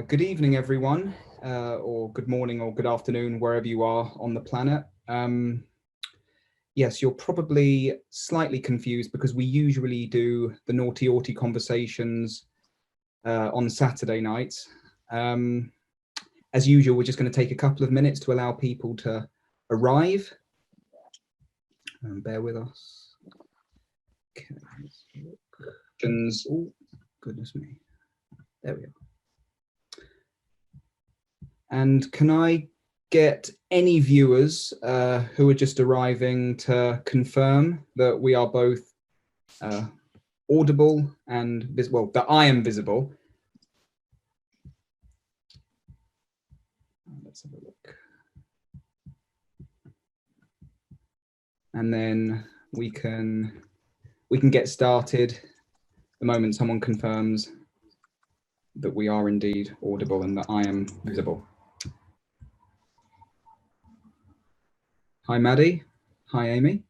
Good evening, everyone, or good morning or good afternoon, wherever you are on the planet. Yes, you're probably slightly confused because we usually do the Naughty Autie conversations on Saturday nights. As usual, we're just going to take a couple of minutes to allow people to arrive. Bear with us. Okay, let's look. Oh, goodness me. There we are. And can I get any viewers who are just arriving to confirm that we are both audible and visible, that I am visible? Let's have a look. And then we can get started the moment someone confirms that we are indeed audible and that I am visible. Hi, Maddie. Hi, Amy.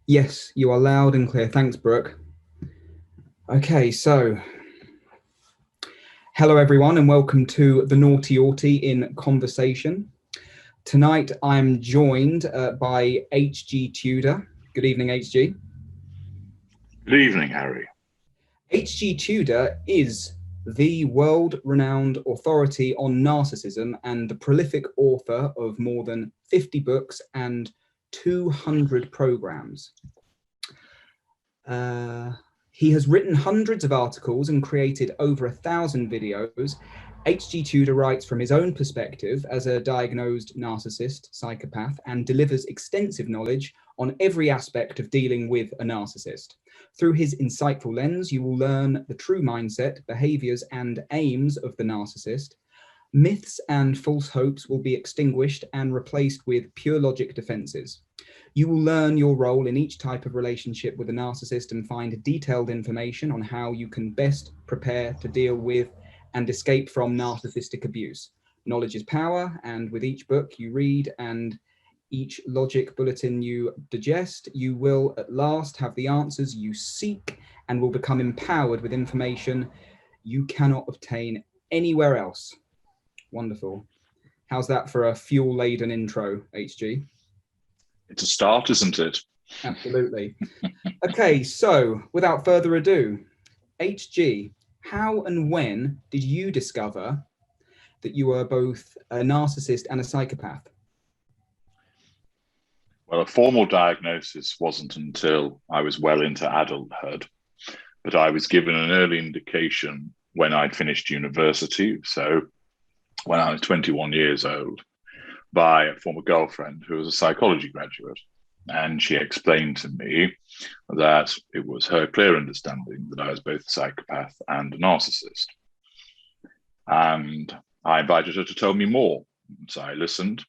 Yes, you are loud and clear. Thanks, Brooke. Okay, so hello, everyone, and welcome to the Naughty Autie in Conversation. Tonight, I'm joined by HG Tudor. Good evening, HG. Good evening, Harry. HG Tudor is the world-renowned authority on narcissism and the prolific author of more than 50 books and 200 programs. He has written hundreds of articles and created over 1,000 videos. HG Tudor writes from his own perspective as a diagnosed narcissist, psychopath, and delivers extensive knowledge on every aspect of dealing with a narcissist. Through his insightful lens, you will learn the true mindset, behaviours, and aims of the narcissist. Myths and false hopes will be extinguished and replaced with pure logic defences. You will learn your role in each type of relationship with a narcissist and find detailed information on how you can best prepare to deal with and escape from narcissistic abuse. Knowledge is power, and with each book you read and each logic bulletin you digest, you will at last have the answers you seek and will become empowered with information you cannot obtain anywhere else. Wonderful. How's that for a fuel-laden intro, HG? It's a start, isn't it? Absolutely. Okay, so without further ado, HG, how and when did you discover that you were both a narcissist and a psychopath? Well, a formal diagnosis wasn't until I was well into adulthood, but I was given an early indication when I'd finished university, so when I was 21 years old, by a former girlfriend who was a psychology graduate. And she explained to me that it was her clear understanding that I was both a psychopath and a narcissist. And I invited her to tell me more. So I listened.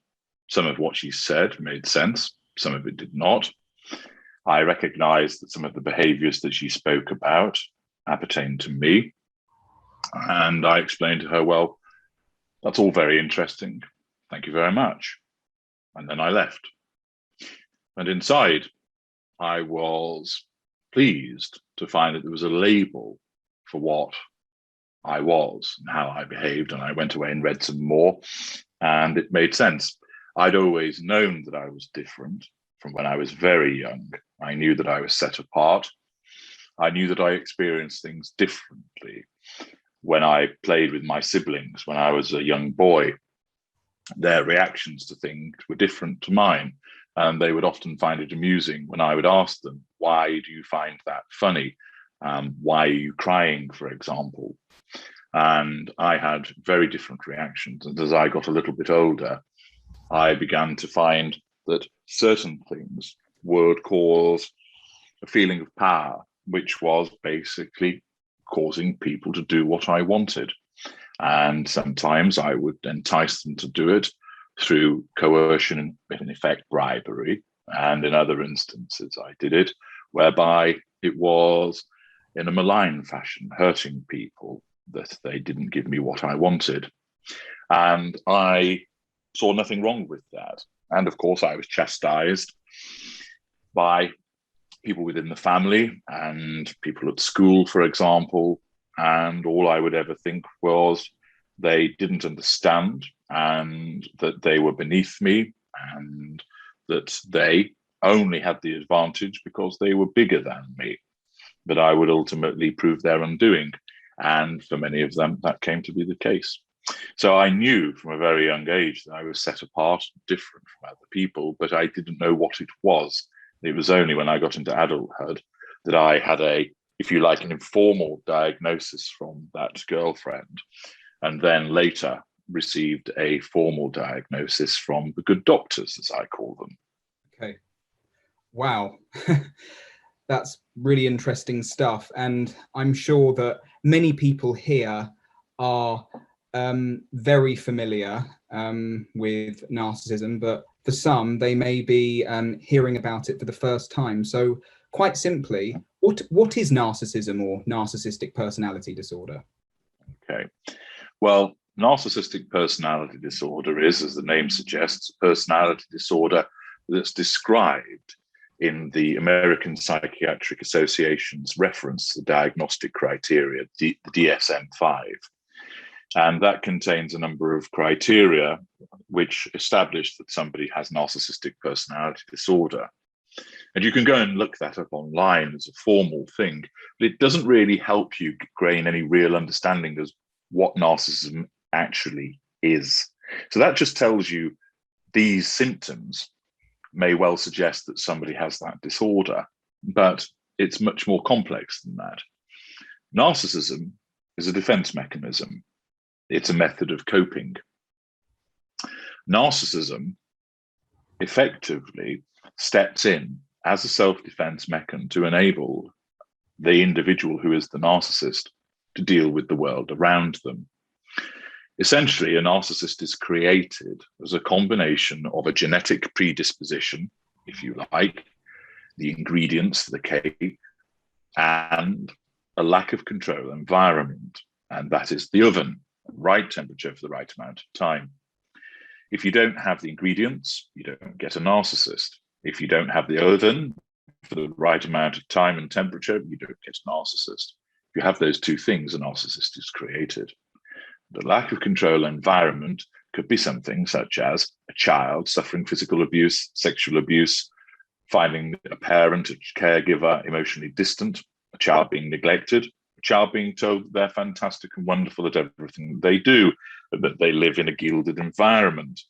Some of what she said made sense. Some of it did not. I recognized that some of the behaviors that she spoke about appertained to me. And I explained to her, well, that's all very interesting. Thank you very much. And then I left. And inside, I was pleased to find that there was a label for what I was and how I behaved. And I went away and read some more, and it made sense. I'd always known that I was different from when I was very young. I knew that I was set apart. I knew that I experienced things differently. When I played with my siblings when I was a young boy, their reactions to things were different to mine. And they would often find it amusing when I would ask them, why do you find that funny? Why are you crying, for example? And I had very different reactions. And as I got a little bit older, I began to find that certain things would cause a feeling of power, which was basically causing people to do what I wanted. And sometimes I would entice them to do it through coercion and, in effect, bribery. And in other instances, I did it whereby it was in a malign fashion, hurting people, that they didn't give me what I wanted. And I saw nothing wrong with that. And of course, I was chastised by people within the family and people at school, for example. And all I would ever think was they didn't understand, and that they were beneath me, and that they only had the advantage because they were bigger than me, that I would ultimately prove their undoing. And for many of them, that came to be the case. So I knew from a very young age that I was set apart, different from other people, but I didn't know what it was. It was only when I got into adulthood that I had if you like, an informal diagnosis from that girlfriend, and then later received a formal diagnosis from the good doctors, as I call them. Okay. Wow. That's really interesting stuff. And I'm sure that many people here are very familiar with narcissism, but for some, they may be hearing about it for the first time. So quite simply, what is narcissism or narcissistic personality disorder? Okay. Well, narcissistic personality disorder is, as the name suggests, a personality disorder that's described in the American Psychiatric Association's reference to the diagnostic criteria, the DSM-5. And that contains a number of criteria which establish that somebody has narcissistic personality disorder. And you can go and look that up online as a formal thing, but it doesn't really help you gain any real understanding of what narcissism actually is. So that just tells you these symptoms may well suggest that somebody has that disorder, but it's much more complex than that. Narcissism is a defense mechanism. It's a method of coping. Narcissism effectively steps in as a self-defense mechanism to enable the individual who is the narcissist to deal with the world around them. Essentially, a narcissist is created as a combination of a genetic predisposition, if you like, the ingredients for the cake, and a lack of control environment, and that is the oven, right temperature for the right amount of time. If you don't have the ingredients, you don't get a narcissist. If you don't have the oven for the right amount of time and temperature, you don't get a narcissist. If you have those two things, a narcissist is created. The lack of control environment could be something such as a child suffering physical abuse, sexual abuse, finding a parent, a caregiver emotionally distant, a child being neglected, a child being told that they're fantastic and wonderful at everything they do, but that they live in a gilded environment.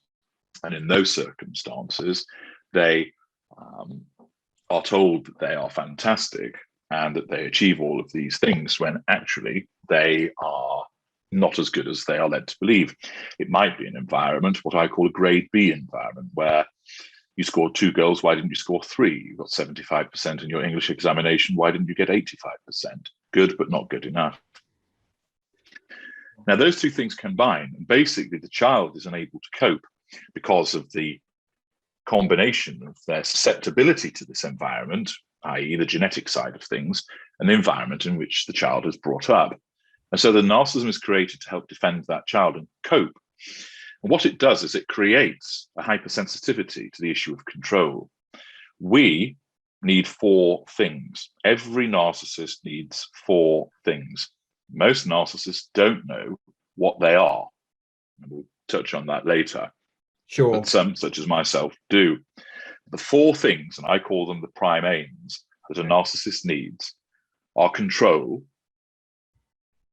And in those circumstances, they are told that they are fantastic and that they achieve all of these things when actually they are not as good as they are led to believe. It might be an environment, what I call a grade B environment, where you scored 2 girls, why didn't you score 3? You got 75% in your English examination, why didn't you get 85%? Good, but not good enough. Now, those two things combine, and basically the child is unable to cope because of the combination of their susceptibility to this environment, i.e. the genetic side of things, and the environment in which the child is brought up. And so the narcissism is created to help defend that child and cope. And what it does is it creates a hypersensitivity to the issue of control. We need 4 things. Every narcissist needs 4 things. Most narcissists don't know what they are. And we'll touch on that later. Sure. But some, such as myself, do. The 4 things, and I call them the prime aims, that a narcissist needs are control,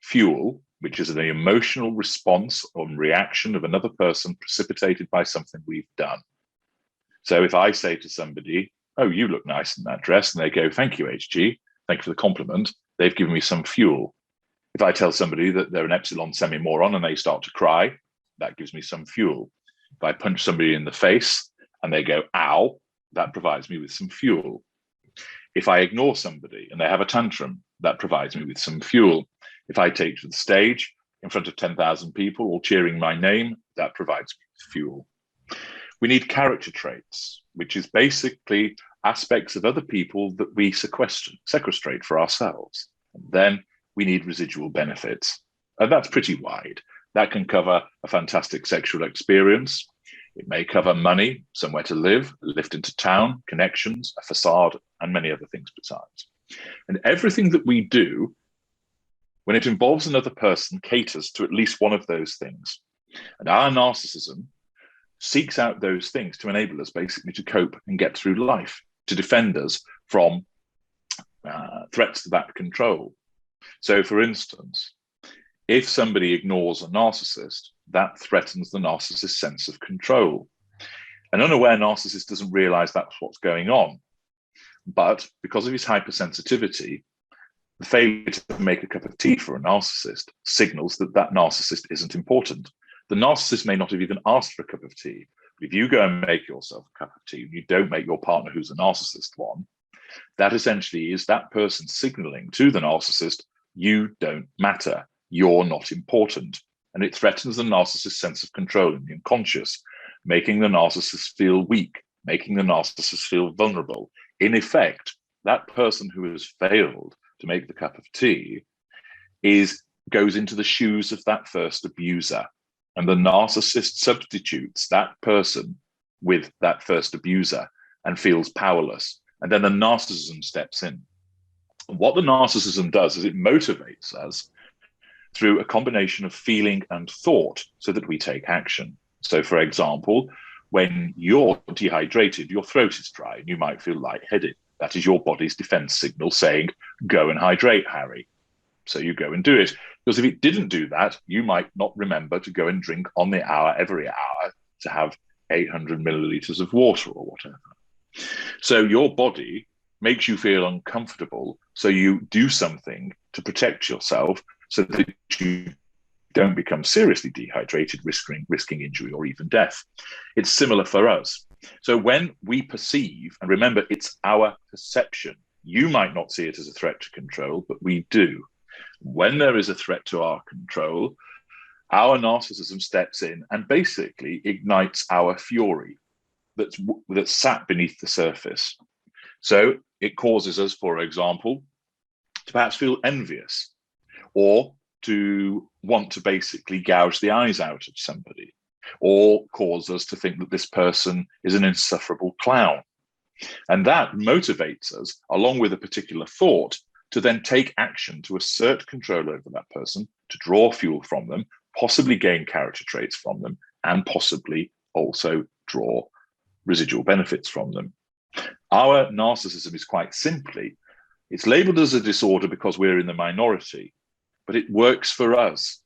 fuel, which is an emotional response or reaction of another person precipitated by something we've done. So if I say to somebody, oh, you look nice in that dress, and they go, thank you, HG, thank you for the compliment, they've given me some fuel. If I tell somebody that they're an epsilon semi-moron and they start to cry, that gives me some fuel. If I punch somebody in the face and they go, ow, that provides me with some fuel. If I ignore somebody and they have a tantrum, that provides me with some fuel. If I take to the stage in front of 10,000 people all cheering my name, that provides me with fuel. We need character traits, which is basically aspects of other people that we sequestrate for ourselves. And then we need residual benefits. And that's pretty wide. That can cover a fantastic sexual experience. It may cover money, somewhere to live, a lift into town, connections, a facade, and many other things besides. And everything that we do, when it involves another person, caters to at least one of those things. And our narcissism seeks out those things to enable us basically to cope and get through life, to defend us from threats to that control. So, for instance, if somebody ignores a narcissist, that threatens the narcissist's sense of control. An unaware narcissist doesn't realize that's what's going on. But because of his hypersensitivity, the failure to make a cup of tea for a narcissist signals that that narcissist isn't important. The narcissist may not have even asked for a cup of tea. But if you go and make yourself a cup of tea, and you don't make your partner, who's a narcissist, one, that essentially is that person signaling to the narcissist, you don't matter, you're not important. And it threatens the narcissist's sense of control in the unconscious, making the narcissist feel weak, making the narcissist feel vulnerable. In effect, that person who has failed to make the cup of tea goes into the shoes of that first abuser. And the narcissist substitutes that person with that first abuser and feels powerless. And then the narcissism steps in. What the narcissism does is it motivates us through a combination of feeling and thought so that we take action. So, for example, when you're dehydrated, your throat is dry and you might feel lightheaded. That is your body's defense signal saying, go and hydrate, Harry. So you go and do it. Because if it didn't do that, you might not remember to go and drink on the hour, every hour, to have 800 milliliters of water or whatever. So your body makes you feel uncomfortable. So you do something to protect yourself so that you don't become seriously dehydrated, risking injury or even death. It's similar for us. So when we perceive, and remember, it's our perception. You might not see it as a threat to control, but we do. When there is a threat to our control, our narcissism steps in and basically ignites our fury that's sat beneath the surface. So it causes us, for example, to perhaps feel envious or to want to basically gouge the eyes out of somebody, or cause us to think that this person is an insufferable clown. And that motivates us, along with a particular thought, to then take action to assert control over that person, to draw fuel from them, possibly gain character traits from them, and possibly also draw residual benefits from them. Our narcissism is quite simply, it's labeled as a disorder because we're in the minority, but it works for us.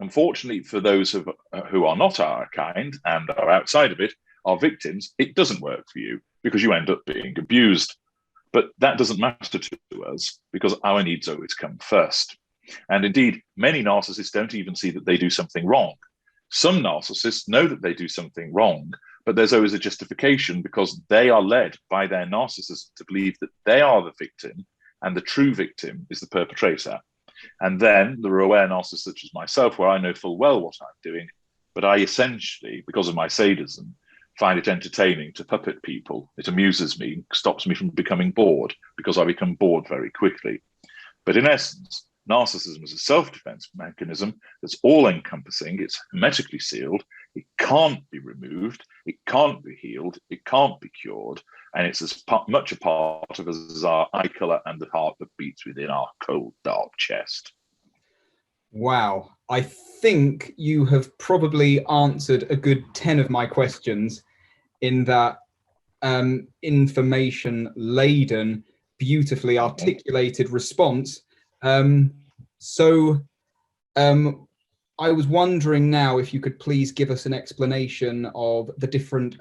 Unfortunately, for those who are not our kind and are outside of it, are victims, it doesn't work for you because you end up being abused. But that doesn't matter to us because our needs always come first. And indeed, many narcissists don't even see that they do something wrong. Some narcissists know that they do something wrong, but there's always a justification because they are led by their narcissism to believe that they are the victim and the true victim is the perpetrator. And then there are aware narcissists such as myself, where I know full well what I'm doing, but I essentially, because of my sadism, find it entertaining to puppet people. It amuses me, stops me from becoming bored, because I become bored very quickly. But in essence, narcissism is a self-defense mechanism that's all-encompassing, it's hermetically sealed, it can't be removed, it can't be healed, it can't be cured, and it's as much a part of us as our eye colour and the heart that beats within our cold, dark chest. Wow. I think you have probably answered a good 10 of my questions in that information-laden, beautifully articulated response. I was wondering now if you could please give us an explanation of the different,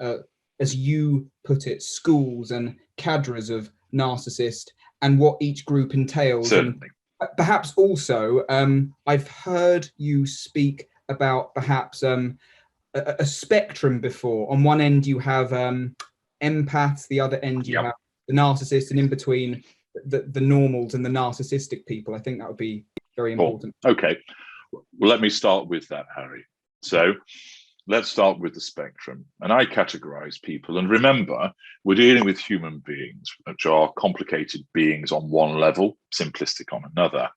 as you put it, schools and cadres of narcissist and what each group entails. Certainly. And perhaps also, I've heard you speak about perhaps a spectrum before. On one end, you have empaths, the other end, you have the narcissists, and in between, the normals and the narcissistic people. I think that would be very important. Okay. Well, let me start with that, Harry. So let's start with the spectrum. And I categorize people. And remember, we're dealing with human beings, which are complicated beings on one level, simplistic on another.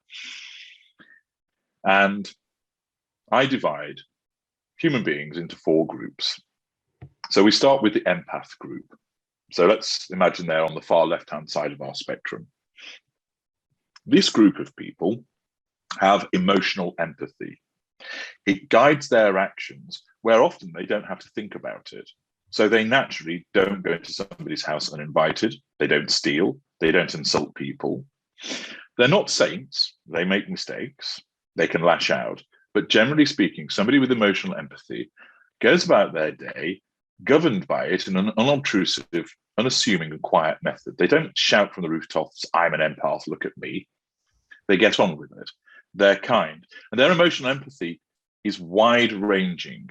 And I divide human beings into four groups. So we start with the empath group. So let's imagine they're on the far left-hand side of our spectrum. This group of people have emotional empathy. It guides their actions where often they don't have to think about it. So they naturally don't go into somebody's house uninvited. They don't steal. They don't insult people. They're not saints. They make mistakes. They can lash out. But generally speaking, somebody with emotional empathy goes about their day governed by it in an unobtrusive, unassuming and quiet method. They don't shout from the rooftops, I'm an empath, look at me. They get on with it. They're kind. And their emotional empathy is wide-ranging.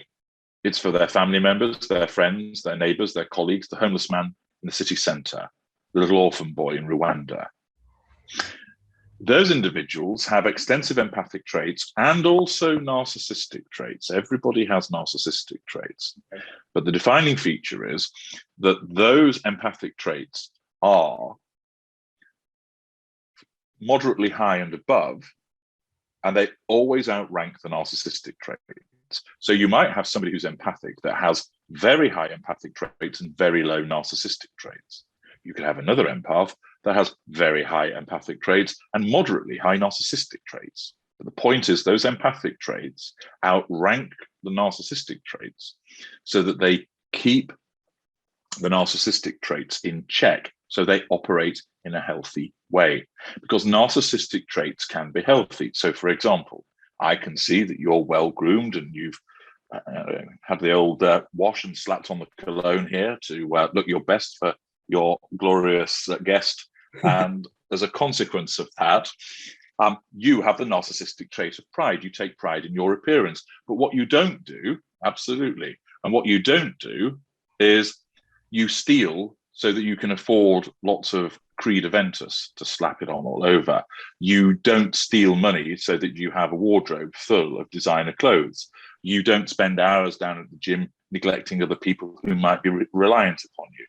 It's for their family members, their friends, their neighbours, their colleagues, the homeless man in the city centre, the little orphan boy in Rwanda. Those individuals have extensive empathic traits and also narcissistic traits. Everybody has narcissistic traits. But the defining feature is that those empathic traits are moderately high and above, and they always outrank the narcissistic traits. So you might have somebody who's empathic that has very high empathic traits and very low narcissistic traits. You could have another empath that has very high empathic traits and moderately high narcissistic traits. But the point is those empathic traits outrank the narcissistic traits so that they keep the narcissistic traits in check, so they operate in a healthy way. Because narcissistic traits can be healthy. So for example, I can see that you're well-groomed and you've had the old wash and slapped on the cologne here to look your best for your glorious guest. And as a consequence of that, you have the narcissistic trait of pride. You take pride in your appearance. But what you don't do, absolutely, and what you don't do is you steal so that you can afford lots of Creed Aventus to slap it on all over. You don't steal money so that you have a wardrobe full of designer clothes. You don't spend hours down at the gym neglecting other people who might be reliant upon you.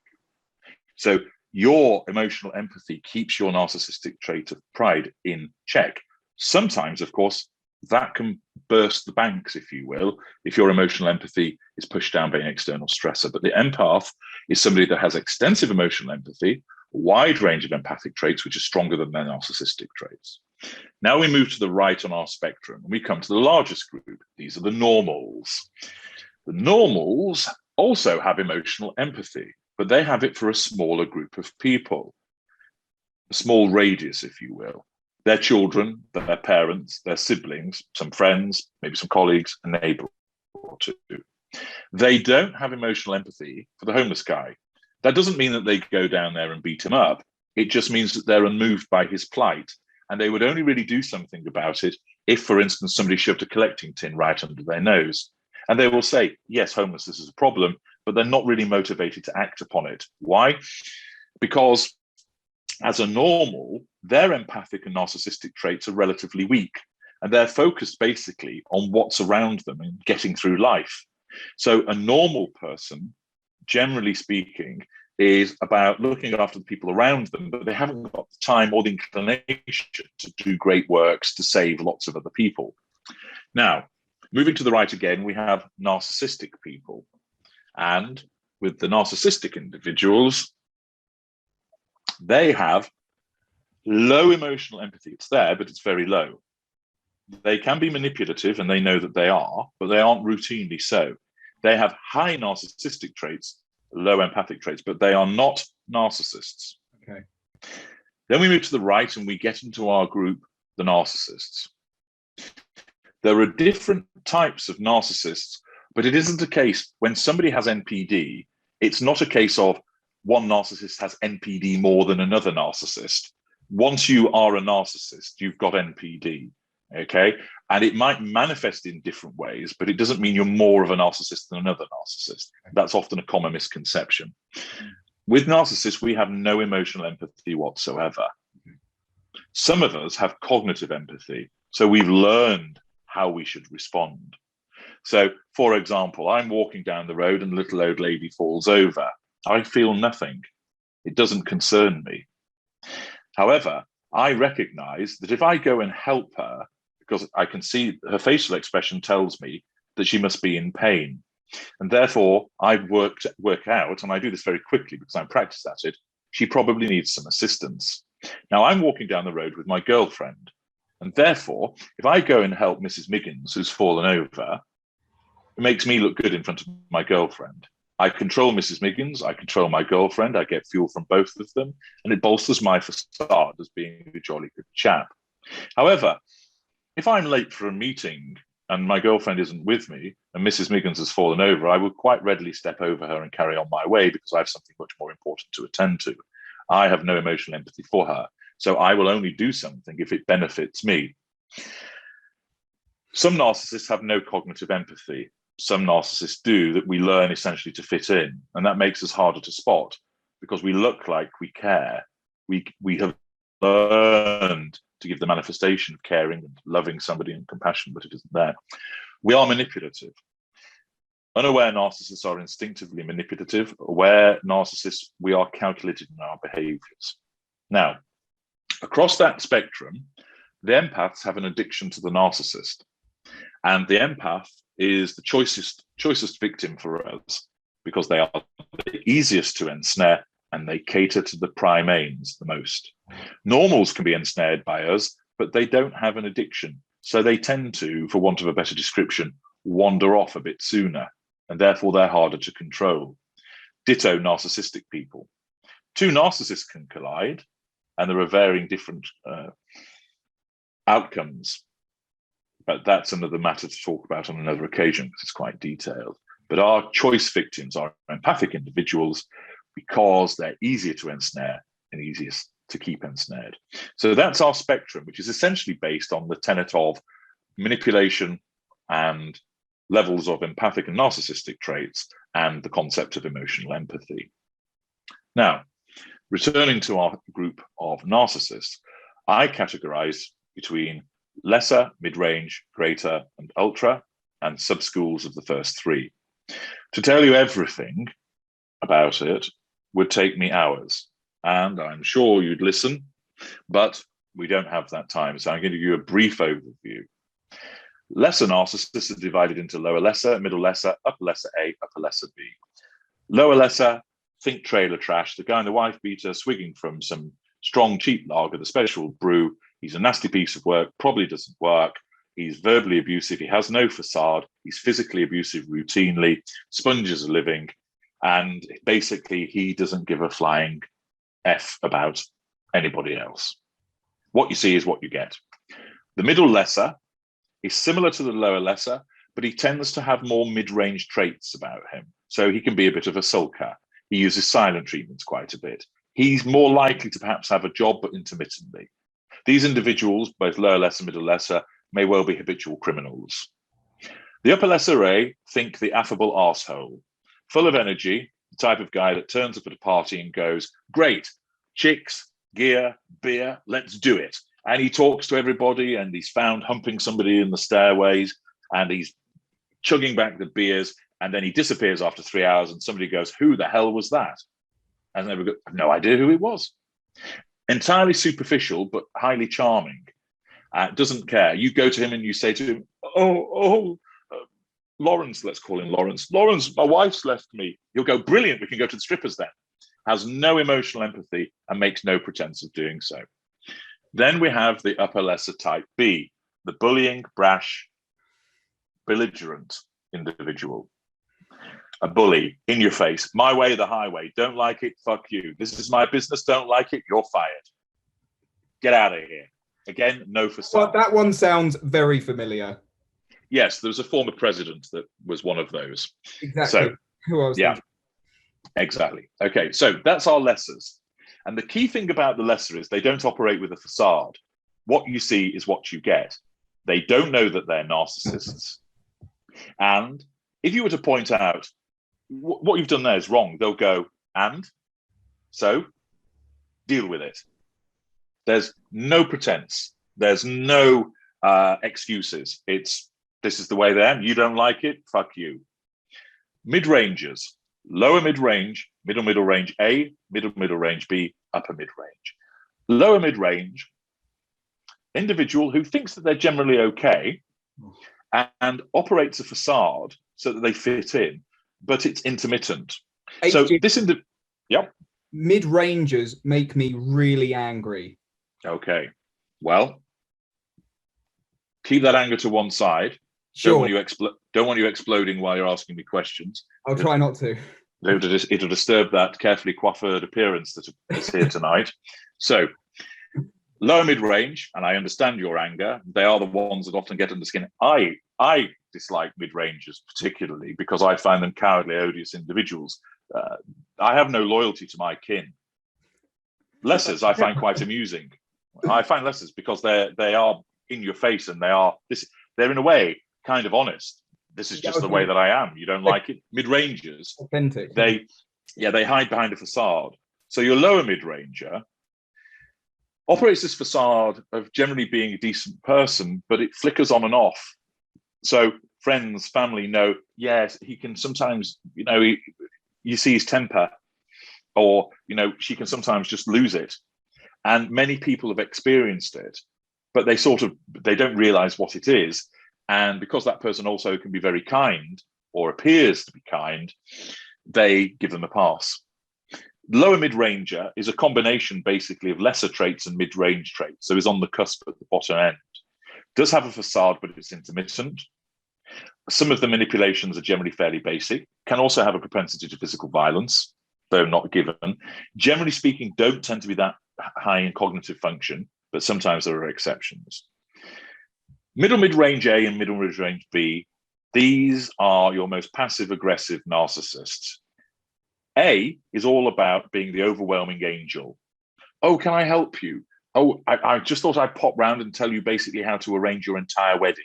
So your emotional empathy keeps your narcissistic trait of pride in check. Sometimes, of course, that can burst the banks, if you will, if your emotional empathy is pushed down by an external stressor. But the empath is somebody that has extensive emotional empathy, a wide range of empathic traits, which are stronger than their narcissistic traits. Now we move to the right on our spectrum, and we come to the largest group. These are the normals. The normals also have emotional empathy, but they have it for a smaller group of people, a small radius, if you will. Their children, their parents, their siblings, some friends, maybe some colleagues, a neighbour or two. They don't have emotional empathy for the homeless guy. That doesn't mean that they go down there and beat him up. It just means that they're unmoved by his plight. And they would only really do something about it if, for instance, somebody shoved a collecting tin right under their nose. And they will say, yes, homelessness is a problem, but they're not really motivated to act upon it. Why? Because as a normal, their empathic and narcissistic traits are relatively weak, and they're focused basically on what's around them and getting through life. So a normal person, generally speaking, is about looking after the people around them, but they haven't got the time or the inclination to do great works to save lots of other people. Now, moving to the right again, we have narcissistic people. And with the narcissistic individuals, they have low emotional empathy. It's there, but it's very low. They can be manipulative, and they know that they are, but they aren't routinely so. They have high narcissistic traits, low empathic traits, but they are not narcissists. Okay. Then we move to the right and we get into our group, the narcissists. There are different types of narcissists, but it isn't a case when somebody has NPD, it's not a case of one narcissist has NPD more than another narcissist. Once you are a narcissist, you've got NPD, okay? And it might manifest in different ways, but it doesn't mean you're more of a narcissist than another narcissist. That's often a common misconception. With narcissists, we have no emotional empathy whatsoever. Some of us have cognitive empathy, so we've learned how we should respond. So, for example, I'm walking down the road and a little old lady falls over. I feel nothing. It doesn't concern me. However, I recognize that if I go and help her, because I can see her facial expression tells me that she must be in pain. And therefore, I work out, and I do this very quickly because I'm practiced at it, she probably needs some assistance. Now, I'm walking down the road with my girlfriend. And therefore, if I go and help Mrs. Miggins, who's fallen over, it makes me look good in front of my girlfriend. I control Mrs. Miggins, I control my girlfriend, I get fuel from both of them, and it bolsters my facade as being a jolly good chap. However, if I'm late for a meeting and my girlfriend isn't with me and Mrs. Miggins has fallen over, I would quite readily step over her and carry on my way because I have something much more important to attend to. I have no emotional empathy for her, so I will only do something if it benefits me. Some narcissists have no cognitive empathy. Some narcissists do, that we learn essentially to fit in, and that makes us harder to spot because we look like we care. We have learned to give the manifestation of caring and loving somebody and compassion, but it isn't there. We are manipulative. Unaware narcissists are instinctively manipulative. Aware narcissists, we are calculated in our behaviours. Now, across that spectrum, the empaths have an addiction to the narcissist. And the empath is the choicest victim for us because they are the easiest to ensnare and they cater to the prime aims the most. Normals can be ensnared by us, but they don't have an addiction. So they tend to, for want of a better description, wander off a bit sooner, and therefore they're harder to control. Ditto narcissistic people. Two narcissists can collide, and there are varying different outcomes. But that's another matter to talk about on another occasion because it's quite detailed. But our choice victims are empathic individuals because they're easier to ensnare and easiest to keep ensnared. So that's our spectrum, which is essentially based on the tenet of manipulation and levels of empathic and narcissistic traits and the concept of emotional empathy. Now, returning to our group of narcissists, I categorize between lesser, mid-range, greater, and ultra, and subschools of the first three. To tell you everything about it would take me hours, and I'm sure you'd listen, but we don't have that time, so I'm going to give you a brief overview. Lesser narcissists are divided into lower lesser, middle lesser, upper lesser A, upper lesser B. Lower lesser, think trailer trash, the guy and the wife beater swigging from some strong cheap lager, the special brew. He's a nasty piece of work, probably doesn't work. He's verbally abusive. He has no facade. He's physically abusive routinely, sponges a living, and basically he doesn't give a flying F about anybody else. What you see is what you get. The middle lesser is similar to the lower lesser, but he tends to have more mid-range traits about him. So he can be a bit of a sulker. He uses silent treatments quite a bit. He's more likely to perhaps have a job, but intermittently. These individuals, both lower lesser, middle lesser, may well be habitual criminals. The upper lesser A, think the affable arsehole, full of energy, the type of guy that turns up at a party and goes, great, chicks, gear, beer, let's do it. And he talks to everybody and he's found humping somebody in the stairways and he's chugging back the beers and then he disappears after 3 hours and somebody goes, who the hell was that? And they go, no idea who it was. Entirely superficial, but highly charming. Doesn't care. You go to him and you say to him, Lawrence, let's call him Lawrence. Lawrence, my wife's left me. He'll go, brilliant, we can go to the strippers then. Has no emotional empathy and makes no pretense of doing so. Then we have the upper lesser type B, the bullying, brash, belligerent individual. A bully, in your face, my way, the highway, don't like it, fuck you. This is my business, don't like it, you're fired. Get out of here. Again, no facade. Well, that one sounds very familiar. Yes, there was a former president that was one of those. Exactly. So, who I was thinking. Exactly. Okay, so that's our lessers. And the key thing about the lesser is they don't operate with a facade. What you see is what you get. They don't know that they're narcissists. And if you were to point out, what you've done there is wrong, they'll go, and? So, deal with it. There's no pretense. There's no excuses. This is the way they are. You don't like it, fuck you. Mid-rangers, lower mid-range, middle range A, middle range B, upper mid-range. Lower mid-range, individual who thinks that they're generally okay and operates a facade so that they fit in, but it's intermittent. HG, so this in the yep. Mid-rangers make me really angry. Okay, well, keep that anger to one side. Sure. Don't want you exploding while you're asking me questions. I'll try not to. It'll disturb that carefully coiffured appearance that is here tonight. So, lower mid-range, and I understand your anger. They are the ones that often get under the skin. I dislike mid-rangers particularly because I find them cowardly, odious individuals. I have no loyalty to my kin. Lessers I find quite amusing. I find lessers because they are in your face, and they're in a way kind of honest. This is just the way that I am. You don't like it? Mid-rangers, authentic. They hide behind a facade. So your lower mid-ranger operates this facade of generally being a decent person, but it flickers on and off. So friends, family know, yes, he can sometimes, you see his temper, or, she can sometimes just lose it. And many people have experienced it, but they don't realize what it is. And because that person also can be very kind, or appears to be kind, they give them a pass. Lower mid-ranger is a combination basically of lesser traits and mid-range traits. So is on the cusp at the bottom end. Does have a facade, but it's intermittent. Some of the manipulations are generally fairly basic. Can also have a propensity to physical violence, though not given. Generally speaking, don't tend to be that high in cognitive function, but sometimes there are exceptions. Middle mid-range A and middle mid-range B, these are your most passive-aggressive narcissists. A is all about being the overwhelming angel. Oh, can I help you? Oh, I just thought I'd pop round and tell you basically how to arrange your entire wedding.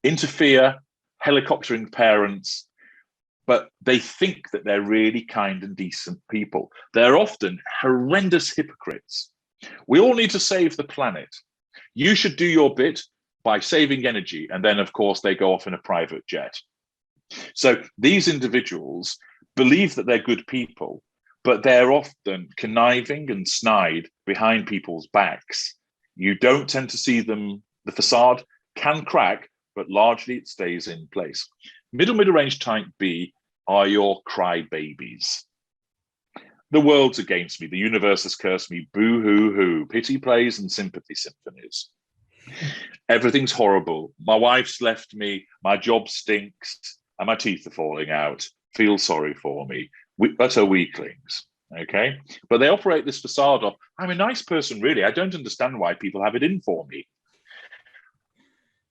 Interfere, helicoptering parents, but they think that they're really kind and decent people. They're often horrendous hypocrites. We all need to save the planet. You should do your bit by saving energy. And then, of course, they go off in a private jet. So these individuals believe that they're good people, but they're often conniving and snide behind people's backs. You don't tend to see them. The facade can crack, but largely it stays in place. Middle range type B are your crybabies. The world's against me. The universe has cursed me. Boo hoo hoo. Pity plays and sympathy symphonies. Everything's horrible. My wife's left me. My job stinks. And my teeth are falling out. Feel sorry for me. Utter weaklings. Okay? But they operate this facade of, I'm a nice person, really. I don't understand why people have it in for me.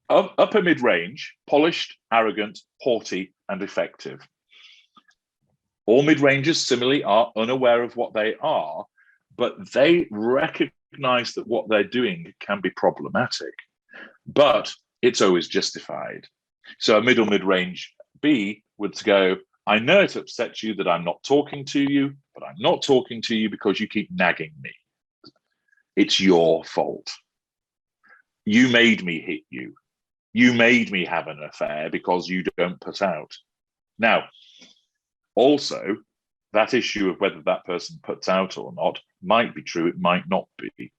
Upper mid-range, polished, arrogant, haughty, and effective. All mid-rangers similarly are unaware of what they are, but they recognize that what they're doing can be problematic, but it's always justified. So a middle mid-range B would go, I know it upsets you that I'm not talking to you, but I'm not talking to you because you keep nagging me. It's your fault. You made me hit you. You made me have an affair because you don't put out. Now, also, that issue of whether that person puts out or not might be true, it might not be,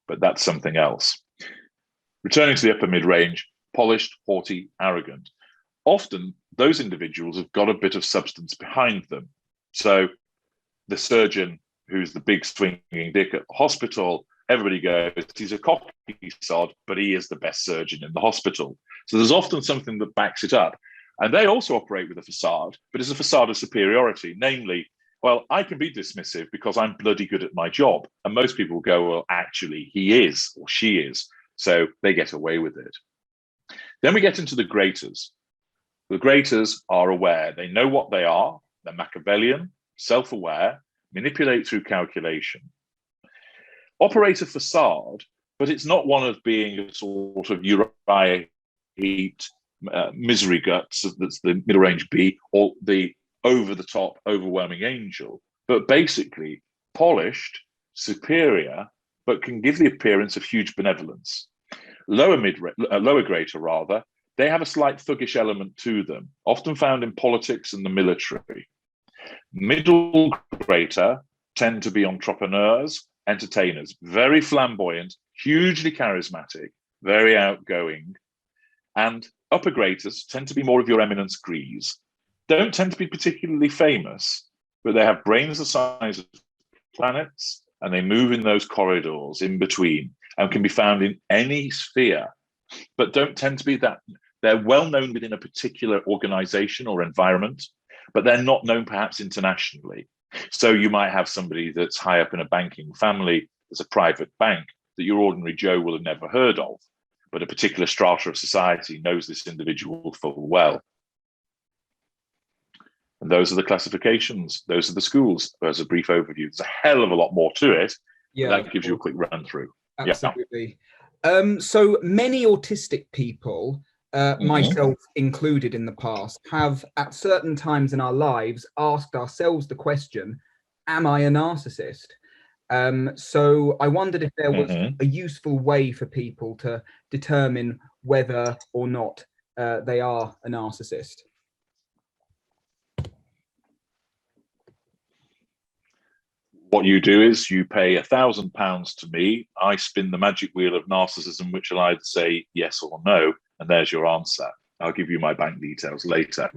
but that's something else. Returning to the upper mid-range, polished, haughty, arrogant. Often, those individuals have got a bit of substance behind them. So the surgeon who's the big swinging dick at the hospital, everybody goes, he's a cocky sod, but he is the best surgeon in the hospital. So there's often something that backs it up. And they also operate with a facade, but it's a facade of superiority. Namely, well, I can be dismissive because I'm bloody good at my job. And most people go, well, actually, he is or she is. So they get away with it. Then we get into the graters. The graters are aware. They know what they are. They're Machiavellian, self-aware, manipulate through calculation. Operate a facade, but it's not one of being a sort of Uriah Heat, misery guts, that's the middle range B, or the over-the-top, overwhelming angel, but basically polished, superior, but can give the appearance of huge benevolence. Lower greater rather, they have a slight thuggish element to them, often found in politics and the military. Middle greater tend to be entrepreneurs, entertainers, very flamboyant, hugely charismatic, very outgoing, And upper graders tend to be more of your eminence grees. Don't tend to be particularly famous, but they have brains the size of planets, and they move in those corridors in between and can be found in any sphere, but don't tend to be that. They're well known within a particular organization or environment, but they're not known perhaps internationally. So you might have somebody that's high up in a banking family, there's a private bank that your ordinary Joe will have never heard of, but a particular strata of society knows this individual full well. And those are the classifications. Those are the schools. There's a brief overview. There's a hell of a lot more to it. Yeah, that gives you a quick run through. Absolutely. Yeah. So many autistic people, myself included in the past, have at certain times in our lives asked ourselves the question, am I a narcissist? So I wondered if there was a useful way for people to determine whether or not they are a narcissist. What you do is you pay £1,000 to me. I spin the magic wheel of narcissism, which will either say yes or no, and there's your answer. I'll give you my bank details later.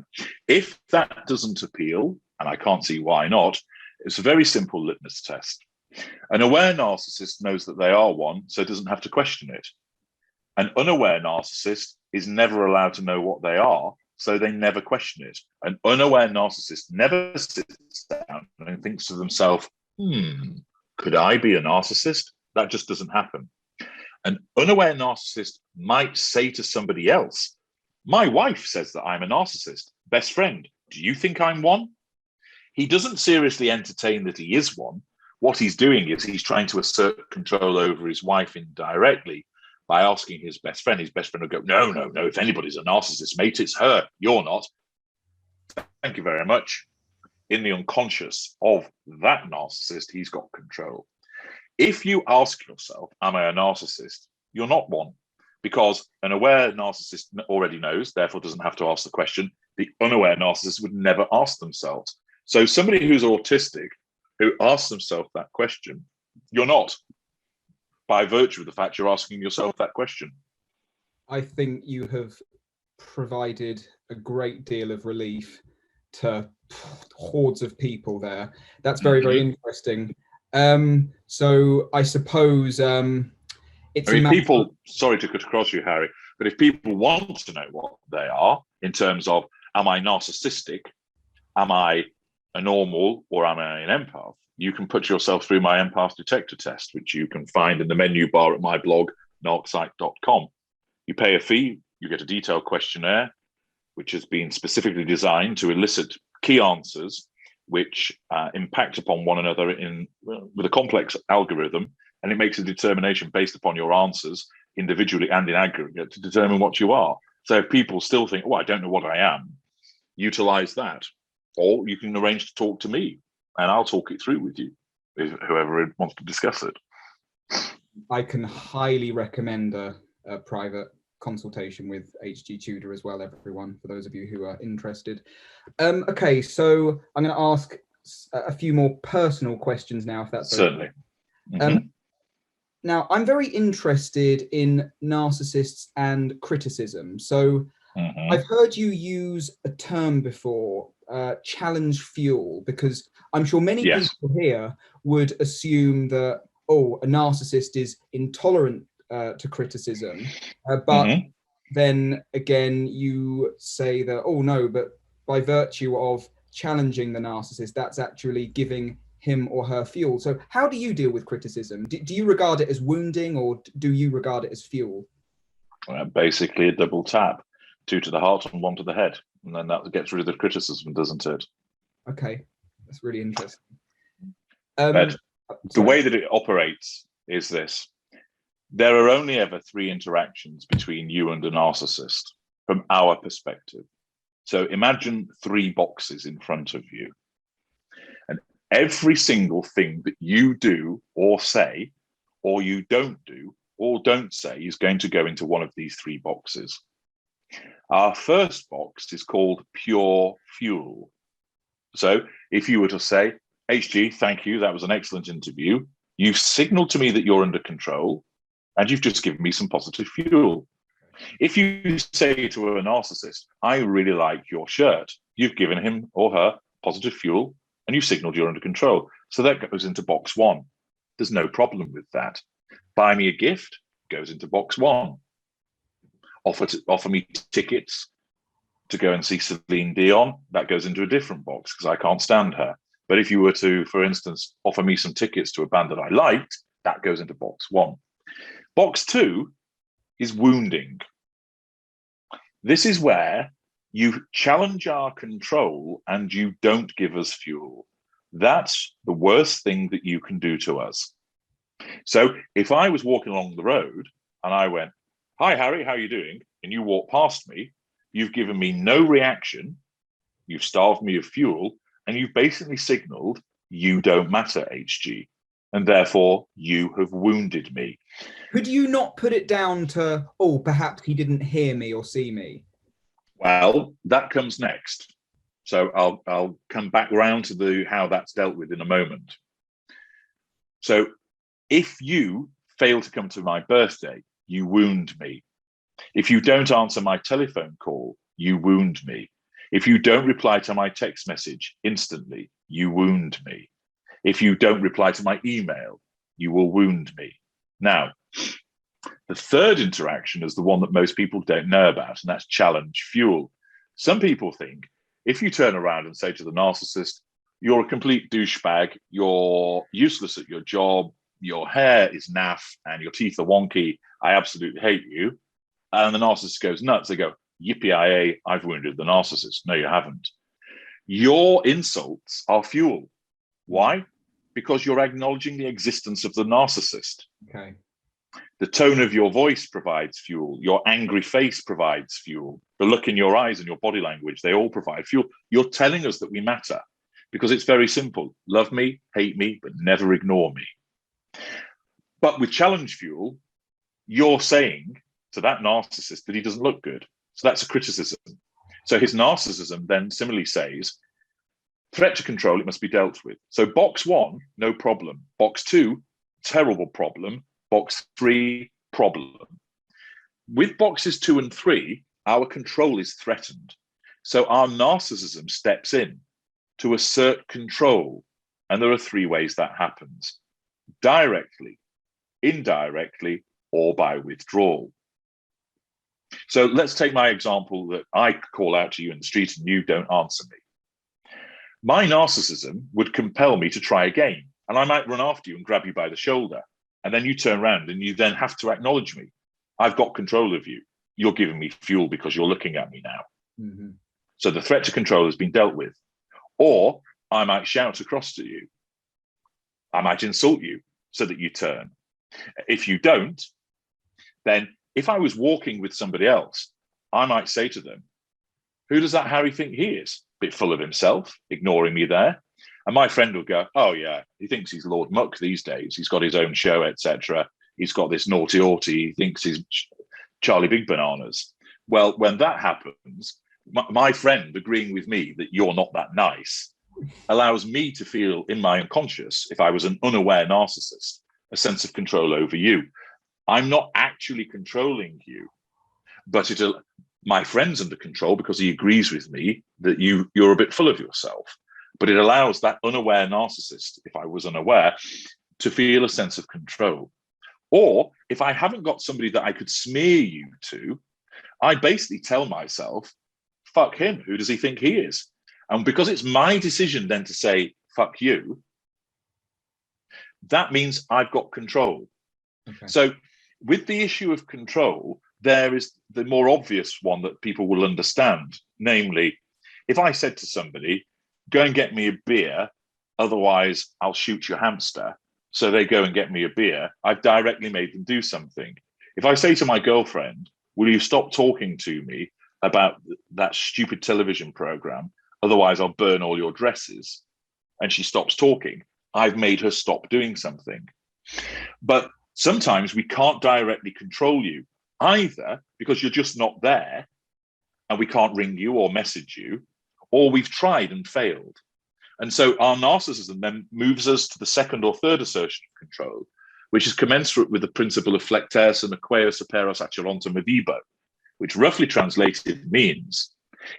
If that doesn't appeal, and I can't see why not, it's a very simple litmus test. An aware narcissist knows that they are one, so doesn't have to question it. An unaware narcissist is never allowed to know what they are, so they never question it. An unaware narcissist never sits down and thinks to themselves, could I be a narcissist? That just doesn't happen. An unaware narcissist might say to somebody else, my wife says that I'm a narcissist. Best friend, do you think I'm one? He doesn't seriously entertain that he is one. What he's doing is he's trying to assert control over his wife indirectly by asking his best friend. His best friend will go, no, no, no, if anybody's a narcissist, mate, it's her. You're not. Thank you very much. In the unconscious of that narcissist, he's got control. If you ask yourself, am I a narcissist? You're not one, because an aware narcissist already knows, therefore doesn't have to ask the question. The unaware narcissist would never ask themselves. So somebody who's autistic, who asks themselves that question, you're not, by virtue of the fact you're asking yourself that question. I think you have provided a great deal of relief to hordes of people there. That's very, very interesting. So I suppose it's people, sorry to cut across you, Harry, but if people want to know what they are in terms of, am I narcissistic, am I a normal, or am I an empath, you can put yourself through my Empath Detector test, which you can find in the menu bar at my blog, narcsite.com. You pay a fee, you get a detailed questionnaire, which has been specifically designed to elicit key answers which impact upon one another with a complex algorithm, and it makes a determination based upon your answers individually and in aggregate to determine what you are. So if people still think, oh, I don't know what I am, utilize that. Or you can arrange to talk to me and I'll talk it through with you, if whoever wants to discuss it. I can highly recommend a private consultation with HG Tudor as well, everyone, for those of you who are interested. Okay, so I'm going to ask a few more personal questions now, if that's certainly okay. Now, I'm very interested in narcissists and criticism. So I've heard you use a term before, challenge fuel, because I'm sure many people here would assume that, oh, a narcissist is intolerant to criticism, but then again you say that, oh no, but by virtue of challenging the narcissist, that's actually giving him or her fuel. So how do you deal with criticism? Do you regard it as wounding, or do you regard it as fuel? Basically a double tap, 2 to the heart and 1 to the head, and then that gets rid of the criticism, doesn't it? Okay, that's really interesting. But the way that it operates is this. There are only ever 3 interactions between you and a narcissist from our perspective. So imagine 3 boxes in front of you. And every single thing that you do or say, or you don't do or don't say, is going to go into one of these 3 boxes. Our first box is called pure fuel. So if you were to say, HG, thank you, that was an excellent interview. You've signaled to me that you're under control, and you've just given me some positive fuel. If you say to a narcissist, I really like your shirt, you've given him or her positive fuel and you've signaled you're under control. So that goes into box one. There's no problem with that. Buy me a gift goes into box one. Offer me tickets to go and see Celine Dion, that goes into a different box because I can't stand her. But if you were to, for instance, offer me some tickets to a band that I liked, that goes into box one. Box two is wounding. This is where you challenge our control and you don't give us fuel. That's the worst thing that you can do to us. So if I was walking along the road and I went, hi, Harry, how are you doing? And you walk past me, you've given me no reaction, you've starved me of fuel, and you've basically signaled you don't matter, HG, and therefore you have wounded me. Could you not put it down to, oh, perhaps he didn't hear me or see me? Well, that comes next. So I'll come back round to how that's dealt with in a moment. So if you fail to come to my birthday, you wound me. If you don't answer my telephone call, you wound me. If you don't reply to my text message instantly, you wound me. If you don't reply to my email, you will wound me. Now, the third interaction is the one that most people don't know about, and that's challenge fuel. Some people think if you turn around and say to the narcissist, you're a complete douchebag, you're useless at your job, your hair is naff, and your teeth are wonky, I absolutely hate you, and the narcissist goes nuts, they go, yippee-yi-yay, I've wounded the narcissist. No, you haven't. Your insults are fuel. Why? Because you're acknowledging the existence of the narcissist. Okay. The tone of your voice provides fuel. Your angry face provides fuel. The look in your eyes and your body language, they all provide fuel. You're telling us that we matter because it's very simple. Love me, hate me, but never ignore me. But with challenge fuel, you're saying to that narcissist that he doesn't look good. So that's a criticism. So his narcissism then similarly says, threat to control, it must be dealt with. So box one, no problem. Box two, terrible problem. Box three, problem. With boxes 2 and 3, our control is threatened. So our narcissism steps in to assert control. And there are 3 ways that happens: directly, indirectly, or by withdrawal. So let's take my example that I call out to you in the street and you don't answer me. My narcissism would compel me to try again, and I might run after you and grab you by the shoulder. And then you turn around and you then have to acknowledge me. I've got control of you. You're giving me fuel because you're looking at me now. Mm-hmm. So the threat to control has been dealt with. Or I might shout across to you. I might insult you so that you turn. If you don't, then if I was walking with somebody else, I might say to them, who does that Harry think he is? Bit full of himself, ignoring me there. And my friend would go, oh yeah, he thinks he's Lord Muck these days. He's got his own show, etc. He's got this Naughty Autie. He thinks he's Charlie Big Bananas. Well, when that happens, my friend agreeing with me that you're not that nice allows me to feel in my unconscious, if I was an unaware narcissist, a sense of control over you. I'm not actually controlling you, but my friend's under control because he agrees with me that you're a bit full of yourself. But it allows that unaware narcissist, if I was unaware, to feel a sense of control. Or if I haven't got somebody that I could smear you to, I basically tell myself, fuck him, who does he think he is? And because it's my decision then to say, fuck you, that means I've got control. Okay. So with the issue of control, there is the more obvious one that people will understand. Namely, if I said to somebody, go and get me a beer, otherwise I'll shoot your hamster. So they go and get me a beer. I've directly made them do something. If I say to my girlfriend, will you stop talking to me about that stupid television program? Otherwise I'll burn all your dresses. And she stops talking. I've made her stop doing something. But sometimes we can't directly control you, either because you're just not there and we can't ring you or message you, or we've tried and failed. And so our narcissism then moves us to the second or third assertion of control, which is commensurate with the principle of flectere sum aequeus operos accelantum vivo. which roughly translated means,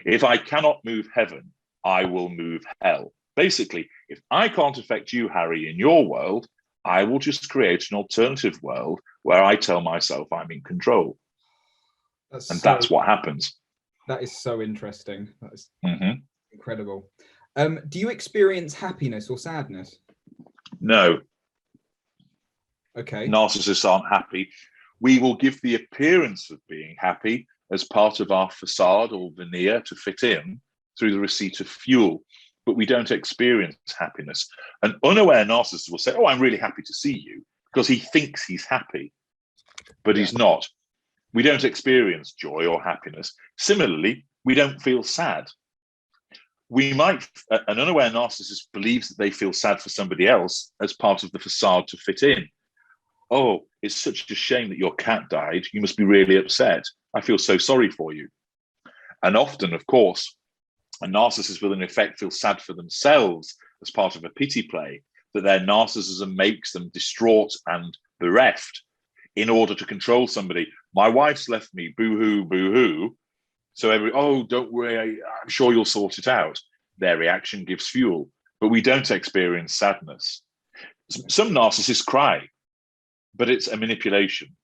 if I cannot move heaven, I will move hell. Basically, if I can't affect you, Harry, in your world, I will just create an alternative world where I tell myself I'm in control. That's what happens. That is so interesting. That is incredible. Do you experience happiness or sadness? No. Okay. Narcissists aren't happy. We will give the appearance of being happy as part of our facade or veneer to fit in through the receipt of fuel, but we don't experience happiness. An unaware narcissist will say, oh, I'm really happy to see you, because he thinks he's happy, but he's not. We don't experience joy or happiness. Similarly, we don't feel sad. An unaware narcissist believes that they feel sad for somebody else as part of the facade to fit in. Oh, it's such a shame that your cat died. You must be really upset. I feel so sorry for you. And often, of course, a narcissist will in effect feel sad for themselves as part of a pity play, that their narcissism makes them distraught and bereft in order to control somebody. My wife's left me, boo-hoo, boo-hoo. So don't worry, I'm sure you'll sort it out. Their reaction gives fuel, but we don't experience sadness. Some narcissists cry, but it's a manipulation.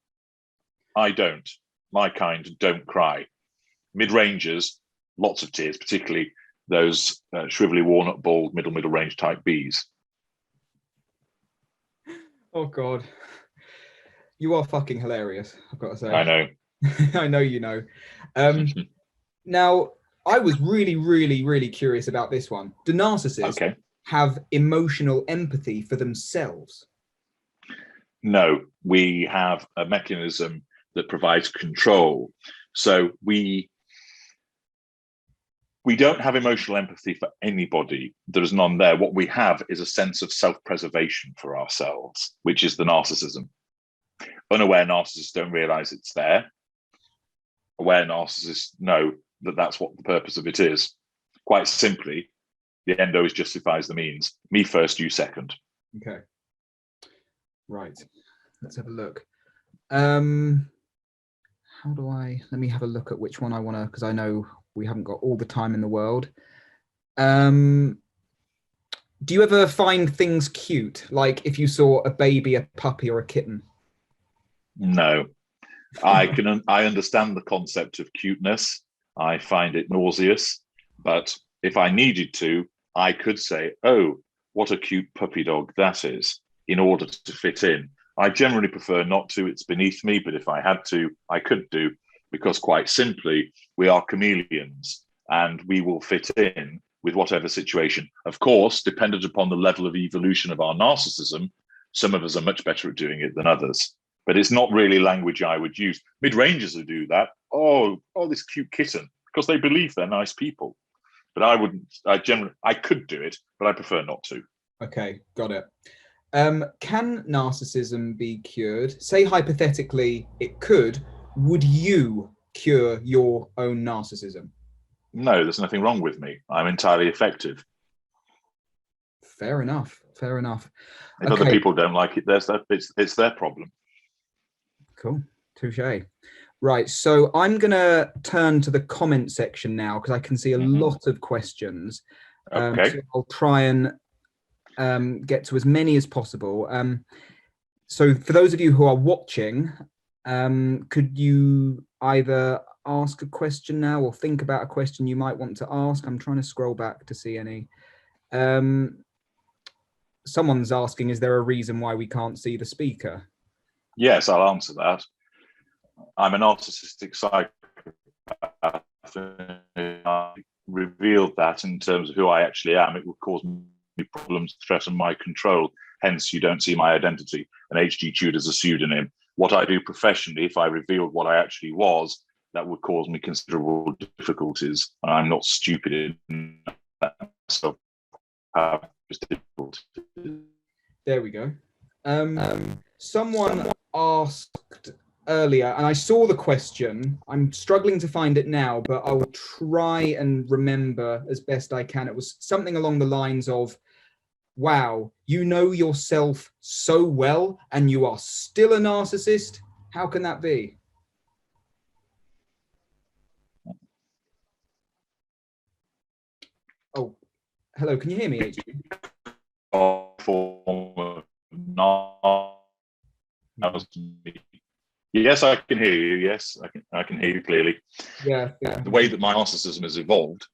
I don't. My kind don't cry. Mid-rangers, lots of tears, particularly those shrivelly, walnut, bald, middle range type Bs. Oh, God. You are fucking hilarious, I've got to say. I know. I know you know. Now, I was really, really, really curious about this one. Do narcissists have emotional empathy for themselves? No, we have a mechanism that provides control. So we don't have emotional empathy for anybody. There is none there. What we have is a sense of self-preservation for ourselves, which is the narcissism. Unaware narcissists don't realize it's there. Aware narcissists know that that's what the purpose of it is. Quite simply, the end always justifies the means. Me first, you second. Okay. Right. Let's have a look. Let me have a look at which one I want to, because I know we haven't got all the time in the world. Do you ever find things cute? Like if you saw a baby, a puppy, or a kitten? No. I understand the concept of cuteness. I find it nauseous, but if I needed to, I could say, oh, what a cute puppy dog that is, in order to fit in. I generally prefer not to. It's beneath me, but if I had to, I could do, because quite simply, we are chameleons and we will fit in with whatever situation. Of course, dependent upon the level of evolution of our narcissism, some of us are much better at doing it than others. But it's not really language I would use. Mid-rangers who do that, oh, this cute kitten, because they believe they're nice people. But I wouldn't, I could do it, but I prefer not to. Okay, got it. Can narcissism be cured? Say hypothetically it could. Would you cure your own narcissism? No, there's nothing wrong with me. I'm entirely effective. Fair enough. Fair enough. If other people don't like it, it's their problem. Cool. Touche. Right. So I'm going to turn to the comment section now, because I can see a lot of questions. Okay. So I'll try and get to as many as possible. So for those of you who are watching, could you either ask a question now or think about a question you might want to ask? I'm trying to scroll back to see any. Someone's asking, is there a reason why we can't see the speaker? Yes, I'll answer that. I'm a narcissistic psychopath. I revealed that in terms of who I actually am, it would cause me problems, threaten my control. Hence, you don't see my identity. And H.G. Tudor is a pseudonym. What I do professionally, if I revealed what I actually was, that would cause me considerable difficulties. I'm not stupid in that. So, there we go. Someone asked earlier, and I saw the question. I'm struggling to find it now, but I will try and remember as best I can. It was something along the lines of, wow, you know yourself so well and you are still a narcissist? How can that be? Oh, hello, can you hear me, HG? Yes, I can hear you. Yes, I can hear you clearly. Yeah. The way that my narcissism has evolved.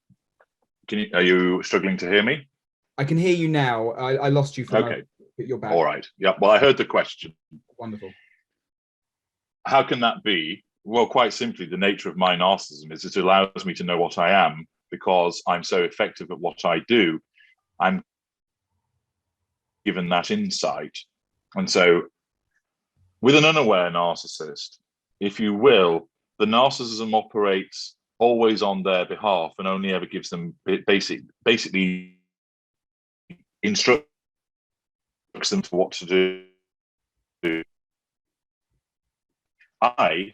Are you struggling to hear me? I can hear you now. I lost you for a moment, but you're back. All right. Yeah. Well, I heard the question. Wonderful. How can that be? Well, quite simply, the nature of my narcissism is it allows me to know what I am because I'm so effective at what I do. I'm given that insight. And so with an unaware narcissist, if you will, the narcissism operates always on their behalf and only ever gives them basically instructs them to what to do. I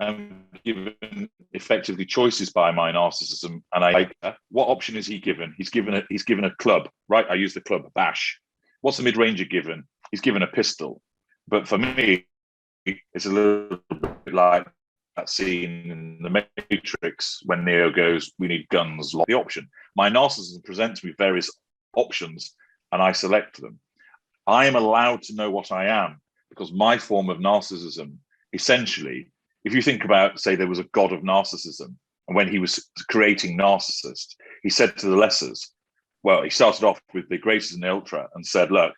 am given effectively choices by my narcissism, and what option is he given? He's given a club, right? I use the club, bash. What's the mid-ranger given? He's given a pistol. But for me, it's a little bit like that scene in the Matrix when Neo goes, "We need guns." The option. My narcissism presents me various options, and I select them. I am allowed to know what I am because my form of narcissism, essentially, if you think about, say, there was a god of narcissism, and when he was creating Narcissist, he said to the lessers, well, he started off with the greatest and the ultra and said, look,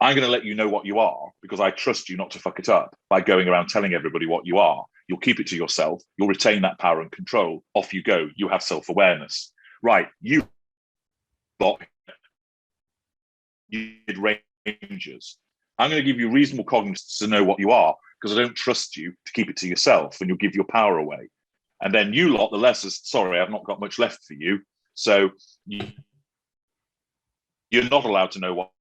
I'm going to let you know what you are because I trust you not to fuck it up by going around telling everybody what you are. You'll keep it to yourself. You'll retain that power and control. Off you go. You have self-awareness. Right. You did rangers. I'm going to give you reasonable cognizance to know what you are because I don't trust you to keep it to yourself and you'll give your power away. And then you lot, the lessers, sorry, I've not got much left for you. So you're not allowed to know what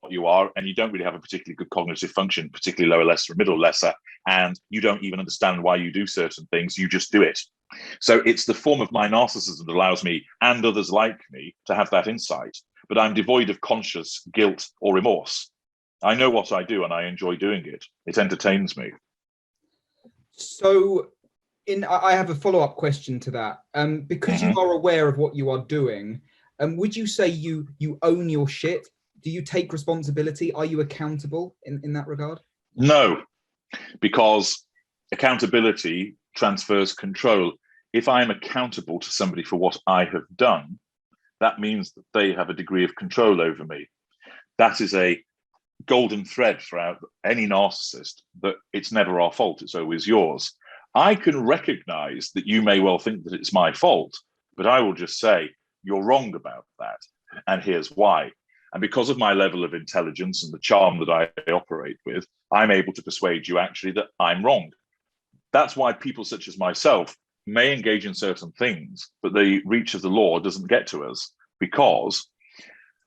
you are, and you don't really have a particularly good cognitive function, particularly lower lesser or middle lesser, and you don't even understand why you do certain things, you just do it. So it's the form of my narcissism that allows me and others like me to have that insight, but I'm devoid of conscious guilt or remorse. I know what I do and I enjoy doing it. It entertains me. So I have a follow-up question to that. Because you are aware of what you are doing, would you say you own your shit? Do you take responsibility? Are you accountable in that regard? No, because accountability transfers control. If I'm accountable to somebody for what I have done, that means that they have a degree of control over me. That is a golden thread throughout any narcissist, that it's never our fault, it's always yours. I can recognize that you may well think that it's my fault, but I will just say, you're wrong about that. And here's why. And because of my level of intelligence and the charm that I operate with, I'm able to persuade you actually that I'm wrong. That's why people such as myself may engage in certain things, but the reach of the law doesn't get to us because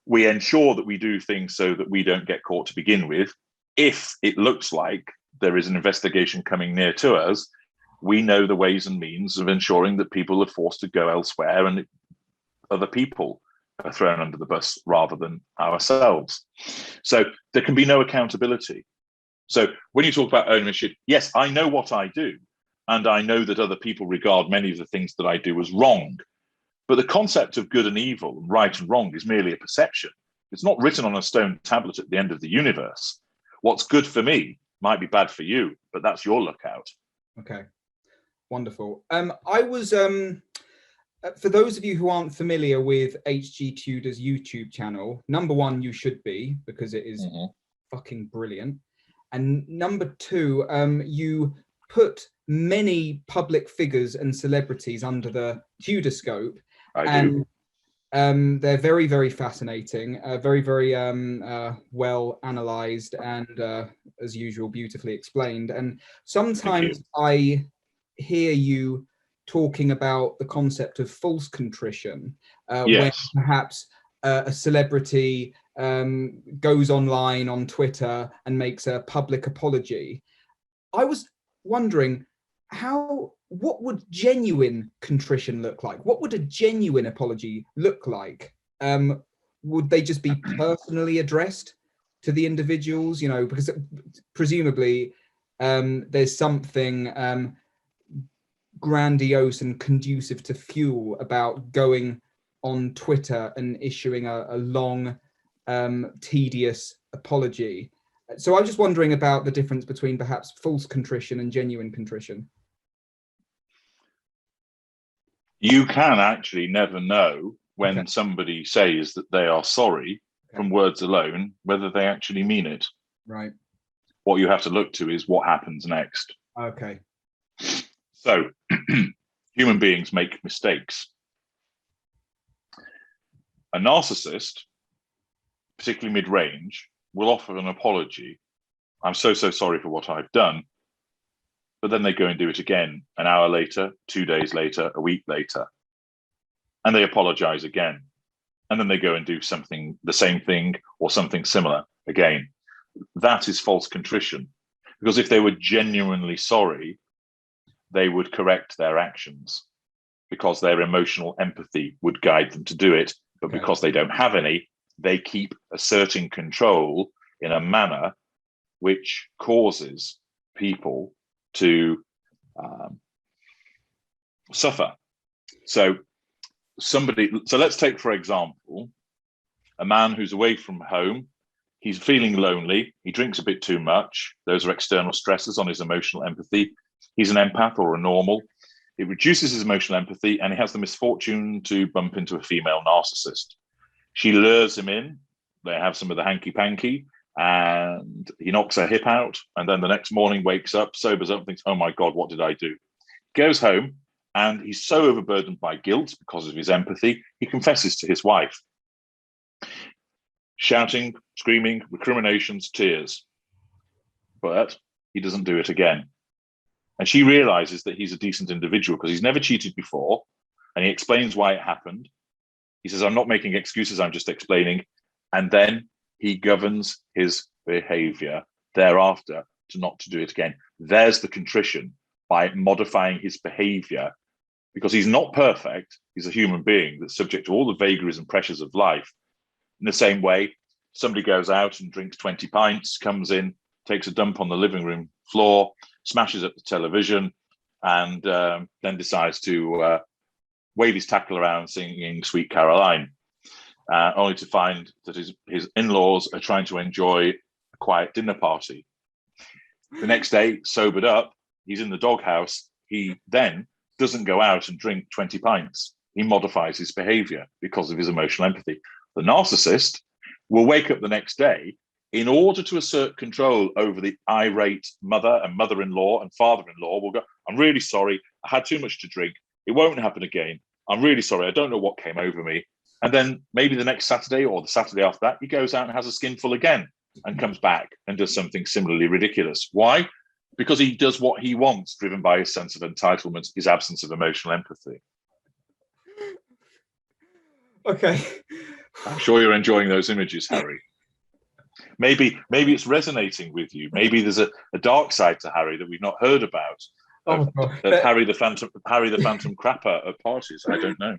we ensure that we do things so that we don't get caught to begin with. If it looks like there is an investigation coming near to us, we know the ways and means of ensuring that people are forced to go elsewhere and other people are thrown under the bus rather than ourselves. So there can be no accountability. So when you talk about ownership, yes, I know what I do, and I know that other people regard many of the things that I do as wrong. But the concept of good and evil, right and wrong, is merely a perception. It's not written on a stone tablet at the end of the universe. What's good for me might be bad for you, but that's your lookout. Okay, wonderful. I was, for those of you who aren't familiar with HG Tudor's YouTube channel, number one, you should be, because it is fucking brilliant. And number two, you put many public figures and celebrities under the Tudor scope. I do. They're very, very fascinating, very, very well analysed and, as usual, beautifully explained. And sometimes I hear you talking about the concept of false contrition, when perhaps a celebrity goes online on Twitter and makes a public apology. I was wondering, what would genuine contrition look like? What would a genuine apology look like? Would they just be personally addressed to the individuals, you know, because presumably there's something grandiose and conducive to fuel about going on Twitter and issuing a long, tedious apology. So I'm just wondering about the difference between perhaps false contrition and genuine contrition. You can actually never know when somebody says that they are sorry from words alone, whether they actually mean it. Right. What you have to look to is what happens next. Okay. So human beings make mistakes. A narcissist, particularly mid-range, will offer an apology. I'm so sorry for what I've done. But then they go and do it again an hour later, 2 days later, a week later. And they apologize again. And then they go and do something, the same thing or something similar again. That is false contrition. Because if they were genuinely sorry, they would correct their actions because their emotional empathy would guide them to do it. But because they don't have any, they keep asserting control in a manner which causes people to suffer. So let's take, for example, a man who's away from home. He's feeling lonely. He drinks a bit too much. Those are external stresses on his emotional empathy. He's an empath or a normal. It reduces his emotional empathy, and he has the misfortune to bump into a female narcissist. She lures him in. They have some of the hanky-panky, and he knocks her hip out. And then the next morning wakes up, sobers up, and thinks, oh my God, what did I do? Goes home, and he's so overburdened by guilt because of his empathy, he confesses to his wife. Shouting, screaming, recriminations, tears. But he doesn't do it again. And she realizes that he's a decent individual because he's never cheated before. And he explains why it happened. He says, I'm not making excuses, I'm just explaining. And then he governs his behavior thereafter to not to do it again. There's the contrition by modifying his behavior, because he's not perfect. He's a human being that's subject to all the vagaries and pressures of life. In the same way, somebody goes out and drinks 20 pints, comes in, takes a dump on the living room floor, smashes up the television, and then decides to wave his tackle around singing Sweet Caroline, only to find that his in-laws are trying to enjoy a quiet dinner party. The next day, sobered up, he's in the doghouse. He then doesn't go out and drink 20 pints. He modifies his behavior because of his emotional empathy. The narcissist will wake up the next day in order to assert control over the irate mother and mother-in-law and father-in-law. Will go, I'm really sorry. I had too much to drink. It won't happen again. I'm really sorry. I don't know what came over me. And then maybe the next Saturday or the Saturday after that, he goes out and has a skinful again and comes back and does something similarly ridiculous. Why? Because he does what he wants, driven by his sense of entitlement, his absence of emotional empathy. Okay. I'm sure you're enjoying those images, Harry. Maybe it's resonating with you. Maybe there's a dark side to Harry that we've not heard about. Of Harry the Phantom crapper at parties. I don't know.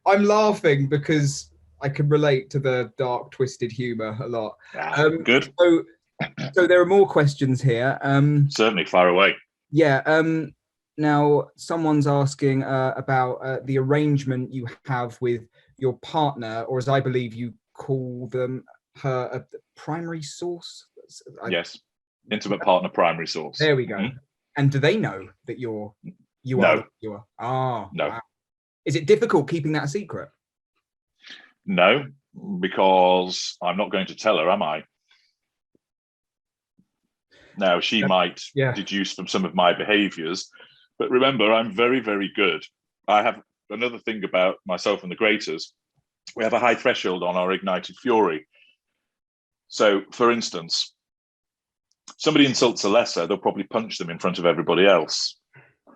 I'm laughing because I can relate to the dark, twisted humour a lot. Good. So there are more questions here. Certainly, far away. Yeah. Now, someone's asking about the arrangement you have with your partner, or as I believe you call them, her primary source. Yes, intimate partner, primary source. There we go. Mm-hmm. And do they know that you are? Oh, no. Wow. Is it difficult keeping that a secret? No, because I'm not going to tell her, am I? Now, she might deduce from some of my behaviours, but remember, I'm very, very good. I have another thing about myself and the Graters. We have a high threshold on our ignited fury. So, for instance, somebody insults a lesser, they'll probably punch them in front of everybody else.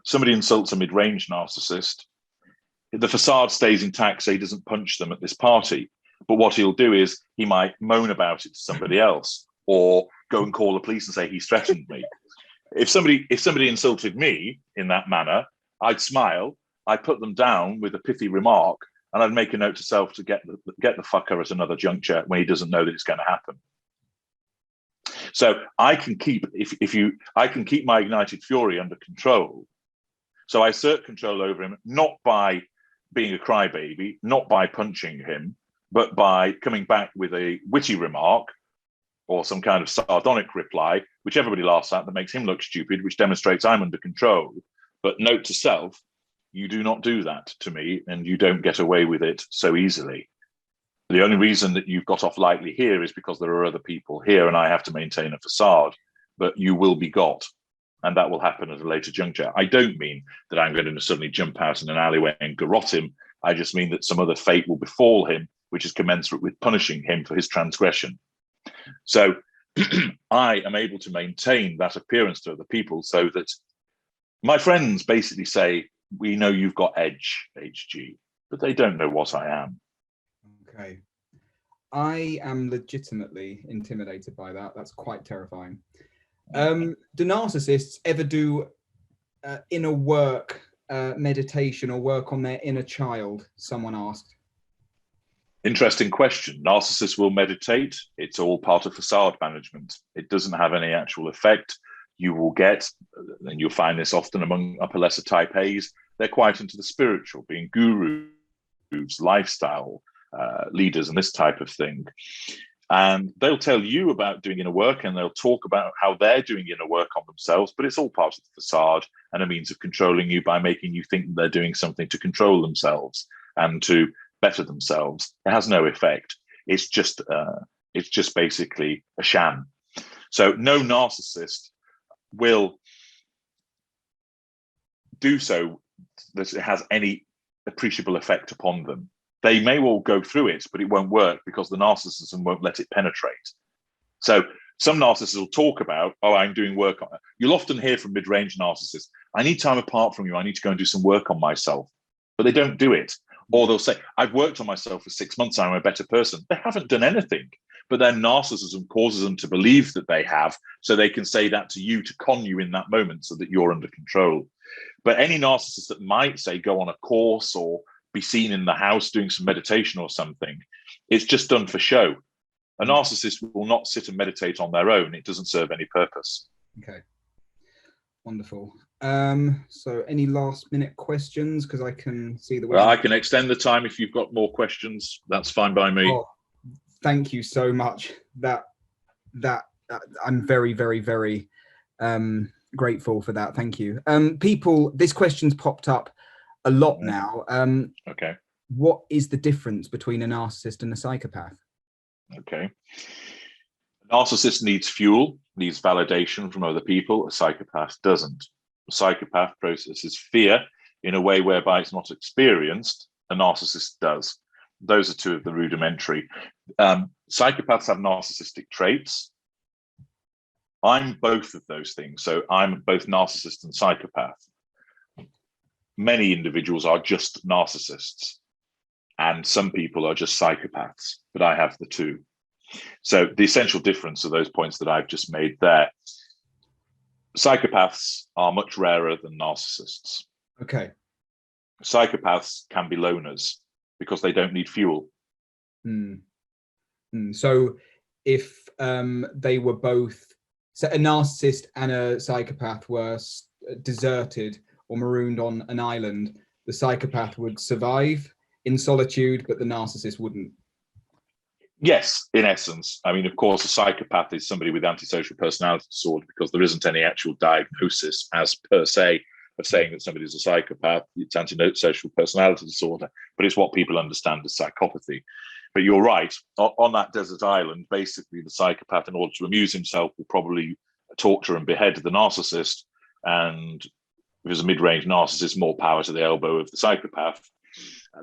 Somebody insults a mid-range narcissist, the facade stays intact so he doesn't punch them at this party. But what he'll do is he might moan about it to somebody else or go and call the police and say he's threatened me. If somebody insulted me in that manner, I'd smile, I'd put them down with a pithy remark, and I'd make a note to self to get the fucker at another juncture when he doesn't know that it's going to happen. So I can keep I can keep my ignited fury under control So I assert control over him, not by being a crybaby, not by punching him, but by coming back with a witty remark or some kind of sardonic reply, which everybody laughs at, that makes him look stupid, which demonstrates I'm under control. But note to self, you do not do that to me, and you don't get away with it so easily. The only reason that you've got off lightly here is because there are other people here and I have to maintain a facade, but you will be got. And that will happen at a later juncture. I don't mean that I'm going to suddenly jump out in an alleyway and garrote him. I just mean that some other fate will befall him, which is commensurate with punishing him for his transgression. So I am able to maintain that appearance to other people so that my friends basically say, we know you've got edge, HG, but they don't know what I am. Okay. I am legitimately intimidated by that. That's quite terrifying. Do narcissists ever do inner work, meditation, or work on their inner child? Someone asked. Interesting question. Narcissists will meditate. It's all part of facade management. It doesn't have any actual effect. You will get, and you'll find this often among upper lesser type A's, they're quite into the spiritual, being gurus, lifestyle leaders, and this type of thing. And they'll tell you about doing inner work, and they'll talk about how they're doing inner work on themselves, but it's all part of the facade and a means of controlling you by making you think that they're doing something to control themselves and to better themselves. It has no effect. It's just basically a sham. So no narcissist will do so that it has any appreciable effect upon them. They may well go through it, but it won't work because the narcissism won't let it penetrate. So some narcissists will talk about, oh, I'm doing work on it. You'll often hear from mid-range narcissists, I need time apart from you. I need to go and do some work on myself. But they don't do it. Or they'll say, I've worked on myself for 6 months. I'm a better person. They haven't done anything. But their narcissism causes them to believe that they have, so they can say that to you to con you in that moment so that you're under control. But any narcissist that might say go on a course or be seen in the house doing some meditation or something, it's just done for show. A narcissist will not sit and meditate on their own. It doesn't serve any purpose. Okay, wonderful. So any last minute questions? Because I can see the way. Well, I can extend the time if you've got more questions. That's fine by me. Oh, thank you so much. That I'm very, very, very grateful for that. Thank you. People, this question's popped up a lot now. Okay. What is the difference between a narcissist and a psychopath? Okay. A narcissist needs fuel, needs validation from other people. A psychopath doesn't. A psychopath processes fear in a way whereby it's not experienced. A narcissist does. Those are two of the rudimentary. Psychopaths have narcissistic traits. I'm both of those things. So I'm both narcissist and psychopath. Many individuals are just narcissists, and some people are just psychopaths, but I have the two. So the essential difference are those points that I've just made there. Psychopaths are much rarer than narcissists. Okay. Psychopaths can be loners because they don't need fuel. So if they were both, so a narcissist and a psychopath were deserted or marooned on an island, the psychopath would survive in solitude, but the narcissist wouldn't. Yes, in essence. I mean, of course, a psychopath is somebody with antisocial personality disorder because there isn't any actual diagnosis as per se of saying that somebody is a psychopath. It's antisocial personality disorder, but it's what people understand as psychopathy. But you're right. On that desert island, basically, the psychopath, in order to amuse himself, will probably torture and behead the narcissist. And if it's a mid-range narcissist, more power to the elbow of the psychopath.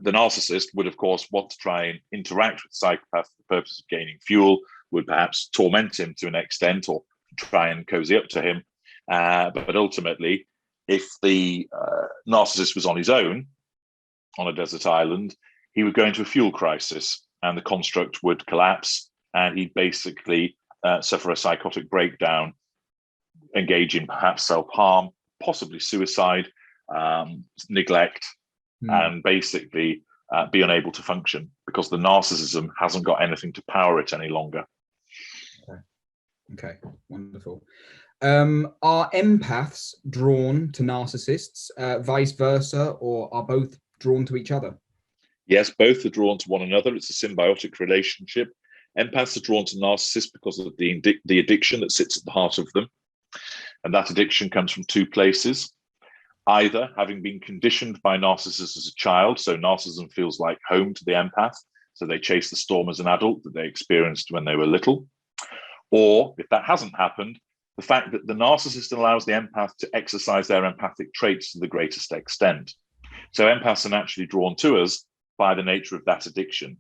The narcissist would, of course, want to try and interact with the psychopath for the purpose of gaining fuel, would perhaps torment him to an extent or try and cozy up to him. But ultimately, if the narcissist was on his own on a desert island, he would go into a fuel crisis and the construct would collapse and he'd basically suffer a psychotic breakdown, engage in perhaps self-harm, possibly suicide, neglect, and basically be unable to function because the narcissism hasn't got anything to power it any longer. Okay, wonderful. Are empaths drawn to narcissists, vice versa, or are both drawn to each other? Yes, both are drawn to one another. It's a symbiotic relationship. Empaths are drawn to narcissists because of the addiction that sits at the heart of them. And that addiction comes from two places. Either having been conditioned by narcissists as a child, so narcissism feels like home to the empath, so they chase the storm as an adult that they experienced when they were little. Or, if that hasn't happened, the fact that the narcissist allows the empath to exercise their empathic traits to the greatest extent. So empaths are naturally drawn to us by the nature of that addiction.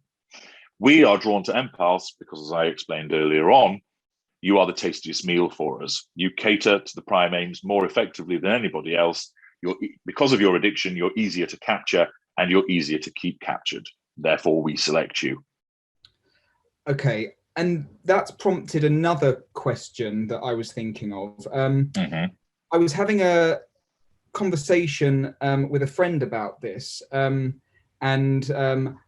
We are drawn to empaths because, as I explained earlier on, you are the tastiest meal for us. You cater to the prime aims more effectively than anybody else. Because of your addiction, you're easier to capture and you're easier to keep captured. Therefore, we select you. Okay, and that's prompted another question that I was thinking of. I was having a conversation with a friend about this, and I'm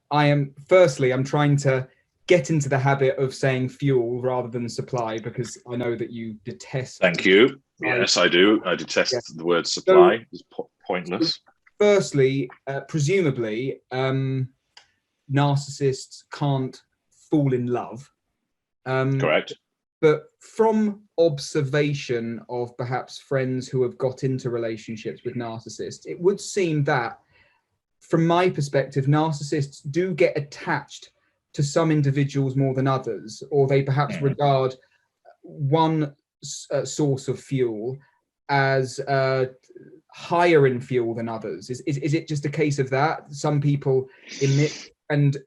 trying to get into the habit of saying fuel rather than supply, because I know that you detest. Thank you. Yes, I do. I detest the word supply. So, it's pointless. So firstly, presumably, narcissists can't fall in love. Correct. But from observation of perhaps friends who have got into relationships with narcissists, it would seem that, from my perspective, narcissists do get attached to some individuals more than others, or they perhaps regard one source of fuel as higher in fuel than others. Is it just a case of that? Some people emit and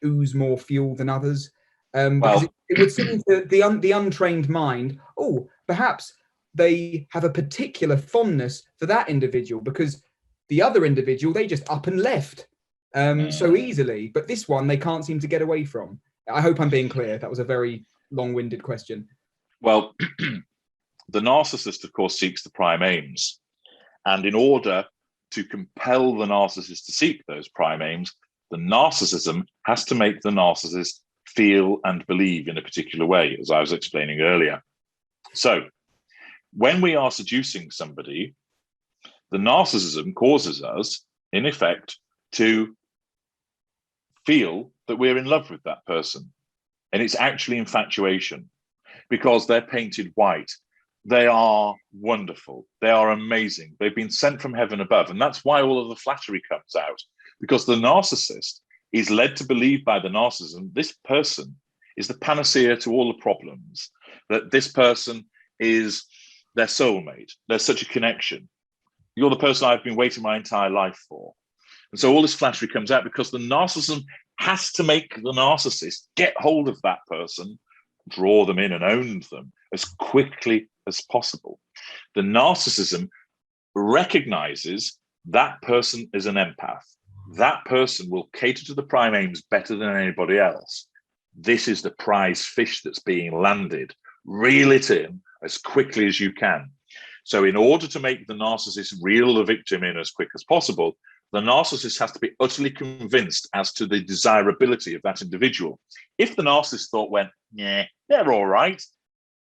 ooze more fuel than others? Because it would seem to the untrained mind, oh, perhaps they have a particular fondness for that individual because the other individual, they just up and left so easily. But this one, they can't seem to get away from. I hope I'm being clear. That was a very long-winded question. Well, the narcissist, of course, seeks the prime aims. And in order to compel the narcissist to seek those prime aims, the narcissism has to make the narcissist feel and believe in a particular way, as I was explaining earlier. So when we are seducing somebody, the narcissism causes us, in effect, to feel that we're in love with that person. And it's actually infatuation, because they're painted white. They are wonderful. They are amazing. They've been sent from heaven above. And that's why all of the flattery comes out, because the narcissist is led to believe by the narcissism, this person is the panacea to all the problems, that this person is their soulmate. There's such a connection. You're the person I've been waiting my entire life for. And so all this flattery comes out because the narcissism has to make the narcissist get hold of that person, draw them in and own them as quickly as possible. The narcissism recognizes that person is an empath. That person will cater to the prime aims better than anybody else. This is the prize fish that's being landed. Reel it in as quickly as you can. So in order to make the narcissist reel the victim in as quick as possible, the narcissist has to be utterly convinced as to the desirability of that individual. If the narcissist thought yeah, they're all right,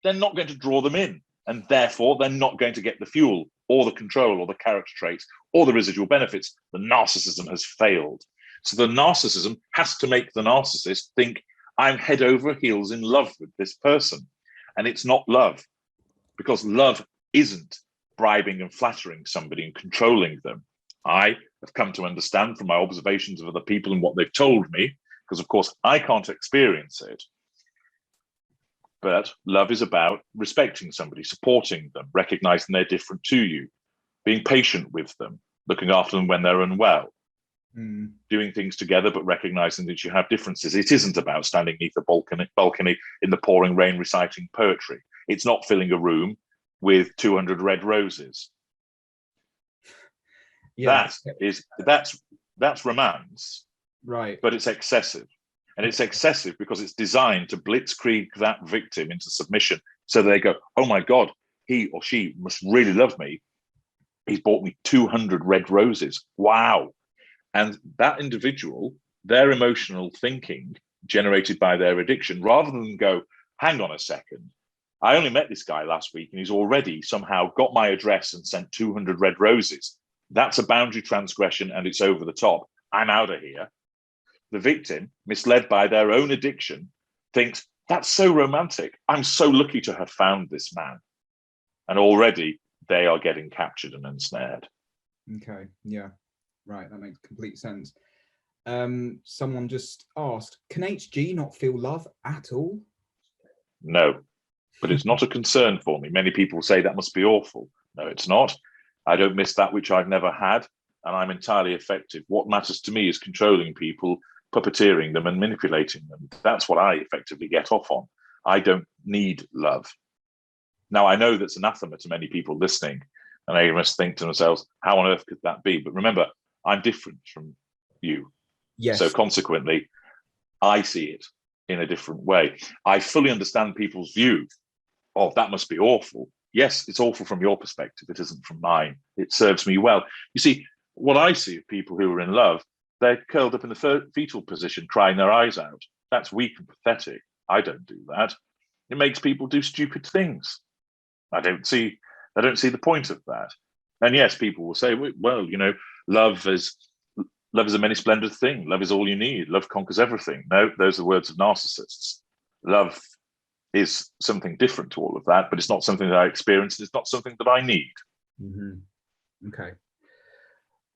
they're not going to draw them in. And therefore, they're not going to get the fuel or the control or the character traits or the residual benefits. The narcissism has failed. So the narcissism has to make the narcissist think, I'm head over heels in love with this person. And it's not love, because love isn't bribing and flattering somebody and controlling them. I have come to understand from my observations of other people and what they've told me, because of course I can't experience it. But love is about respecting somebody, supporting them, recognizing they're different to you, being patient with them, looking after them when they're unwell, doing things together, but recognizing that you have differences. It isn't about standing beneath the balcony in the pouring rain reciting poetry. It's not filling a room with 200 red roses. Yeah. That's romance, right? But it's excessive. And it's excessive because it's designed to blitzkrieg that victim into submission. So they go, oh my God, he or she must really love me. He's bought me 200 red roses. Wow. And that individual, their emotional thinking generated by their addiction, rather than go, hang on a second, I only met this guy last week and he's already somehow got my address and sent 200 red roses. That's a boundary transgression and it's over the top. I'm out of here. The victim, misled by their own addiction, thinks, that's so romantic. I'm so lucky to have found this man. And already they are getting captured and ensnared. Okay, yeah, right. That makes complete sense. Someone just asked, can HG not feel love at all? No, but it's not a concern for me. Many people say that must be awful. No, it's not. I don't miss that which I've never had, and I'm entirely effective. What matters to me is controlling people, puppeteering them and manipulating them. That's what I effectively get off on. I don't need love. Now, I know that's anathema to many people listening, and they must think to themselves, how on earth could that be? But remember, I'm different from you. Yes. So consequently, I see it in a different way. I fully understand people's view of that must be awful. Yes, it's awful from your perspective. It isn't from mine. It serves me well. You see, what I see of people who are in love, they're curled up in the fetal position, crying their eyes out. That's weak and pathetic. I don't do that. It makes people do stupid things. I don't see the point of that. And yes, people will say, well, you know, love is a many splendid thing. Love is all you need. Love conquers everything. No, those are the words of narcissists. Love is something different to all of that, but it's not something that I experience. It's not something that I need. Mm-hmm. Okay.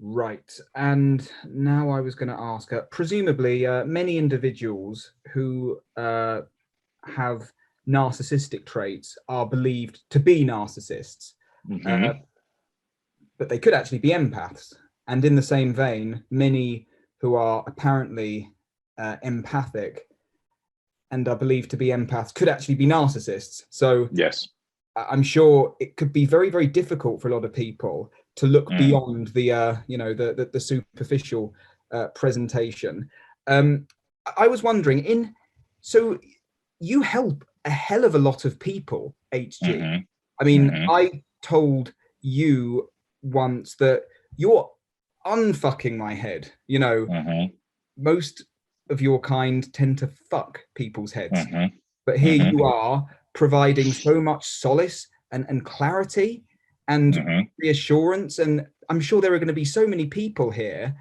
Right. And now I was going to ask, presumably many individuals who have narcissistic traits are believed to be narcissists, but they could actually be empaths. And in the same vein, many who are apparently empathic and are believed to be empaths could actually be narcissists. So yes, I'm sure it could be very, very difficult for a lot of people to look beyond the, the superficial presentation. I was wondering, so you help a hell of a lot of people, HG. I mean, I told you once that you're unfucking my head. You know, most of your kind tend to fuck people's heads, but here you are providing so much solace and clarity and reassurance. And I'm sure there are going to be so many people here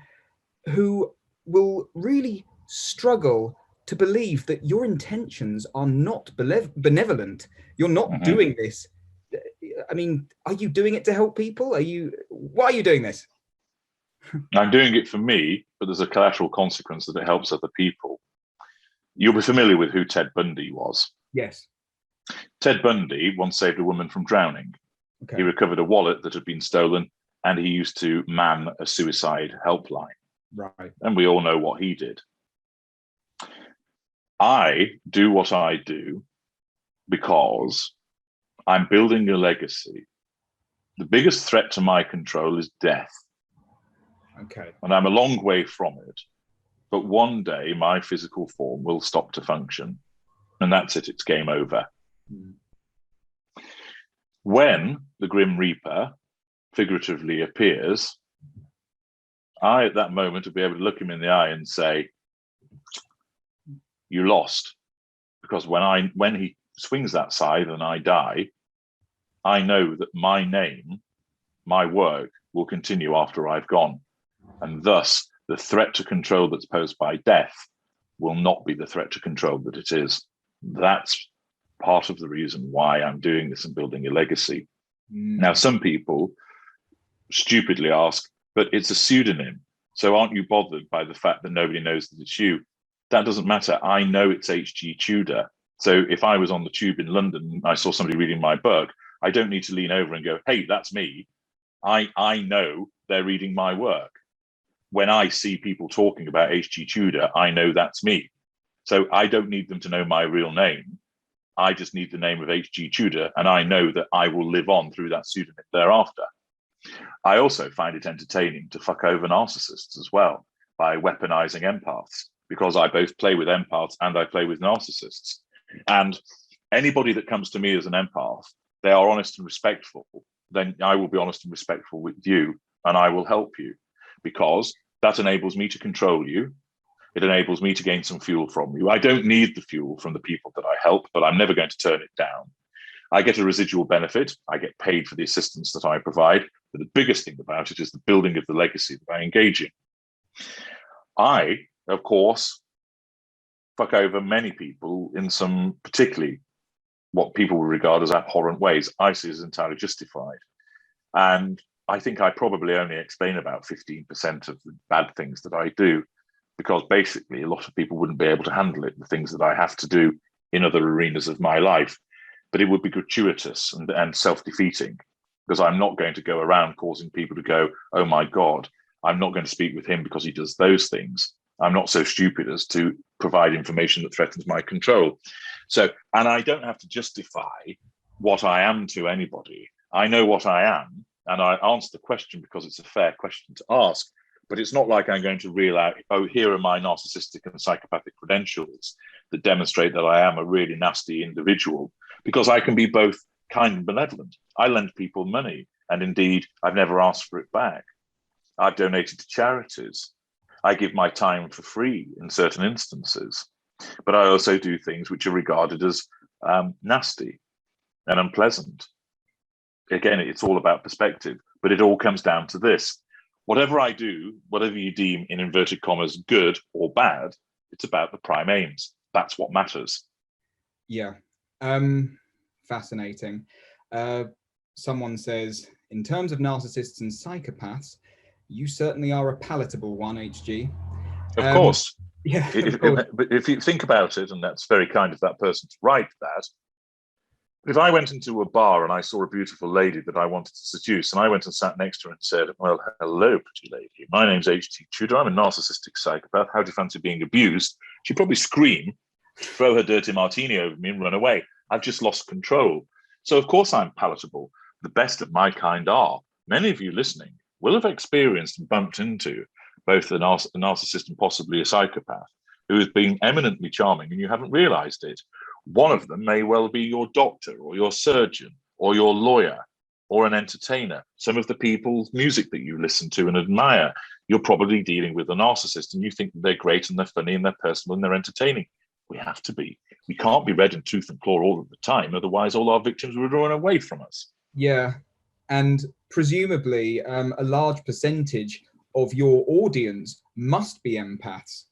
who will really struggle to believe that your intentions are not benevolent. You're not doing this. I mean, are you doing it to help people? Why are you doing this? I'm doing it for me, but there's a collateral consequence that it helps other people. You'll be familiar with who Ted Bundy was. Yes. Ted Bundy once saved a woman from drowning. Okay. He recovered a wallet that had been stolen, and he used to man a suicide helpline. Right. And we all know what he did. I do what I do because I'm building a legacy. The biggest threat to my control is death. Okay. And I'm a long way from it. But one day my physical form will stop to function. And that's it. It's game over. When the Grim Reaper figuratively appears, I, at that moment, will be able to look him in the eye and say, you lost. Because when he swings that scythe and I die, I know that my name, my work, will continue after I've gone. And thus, the threat to control that's posed by death will not be the threat to control that it is. That's part of the reason why I'm doing this and building a legacy. Now, some people stupidly ask, but it's a pseudonym. So aren't you bothered by the fact that nobody knows that it's you? That doesn't matter. I know it's H.G. Tudor. So if I was on the tube in London and I saw somebody reading my book, I don't need to lean over and go, hey, that's me. I know they're reading my work. When I see people talking about H.G. Tudor, I know that's me. So I don't need them to know my real name. I just need the name of H.G. Tudor, and I know that I will live on through that pseudonym thereafter. I also find it entertaining to fuck over narcissists as well by weaponizing empaths, because I both play with empaths and I play with narcissists. And anybody that comes to me as an empath, they are honest and respectful, then I will be honest and respectful with you, and I will help you, because that enables me to control you. It enables me to gain some fuel from you. I don't need the fuel from the people that I help, but I'm never going to turn it down. I get a residual benefit. I get paid for the assistance that I provide. But the biggest thing about it is the building of the legacy that I engage in. I, of course, fuck over many people in some particularly what people would regard as abhorrent ways. I see as entirely justified. And I think I probably only explain about 15% of the bad things that I do, because basically a lot of people wouldn't be able to handle it, the things that I have to do in other arenas of my life. But it would be gratuitous and self-defeating, because I'm not going to go around causing people to go, oh my God, I'm not going to speak with him because he does those things. I'm not so stupid as to provide information that threatens my control. So, and I don't have to justify what I am to anybody. I know what I am, and I answer the question because it's a fair question to ask. But it's not like I'm going to reel out, oh, here are my narcissistic and psychopathic credentials that demonstrate that I am a really nasty individual, because I can be both kind and benevolent. I lend people money, and indeed, I've never asked for it back. I've donated to charities. I give my time for free in certain instances. But I also do things which are regarded as nasty and unpleasant. Again, it's all about perspective, but it all comes down to this. Whatever I do, whatever you deem in inverted commas good or bad, it's about the prime aims. That's what matters. Yeah. Fascinating. Someone says, in terms of narcissists and psychopaths, you certainly are a palatable one, HG. Of course. Yeah. But if you think about it, and that's very kind of that person to write that, if I went into a bar and I saw a beautiful lady that I wanted to seduce, and I went and sat next to her and said, well, hello, pretty lady. My name's H.T. Tudor. I'm a narcissistic psychopath. How do you fancy being abused? She'd probably scream, throw her dirty martini over me and run away. I've just lost control. So, of course, I'm palatable. The best of my kind are. Many of you listening will have experienced and bumped into both a narcissist and possibly a psychopath who has been eminently charming and you haven't realized it. One of them may well be your doctor or your surgeon or your lawyer or an entertainer. Some of the people's music that you listen to and admire, you're probably dealing with a narcissist and you think they're great and they're funny and they're personal and they're entertaining. We have to be. We can't be red in tooth and claw all of the time. Otherwise, all our victims would run away from us. Yeah. And presumably a large percentage of your audience must be empaths.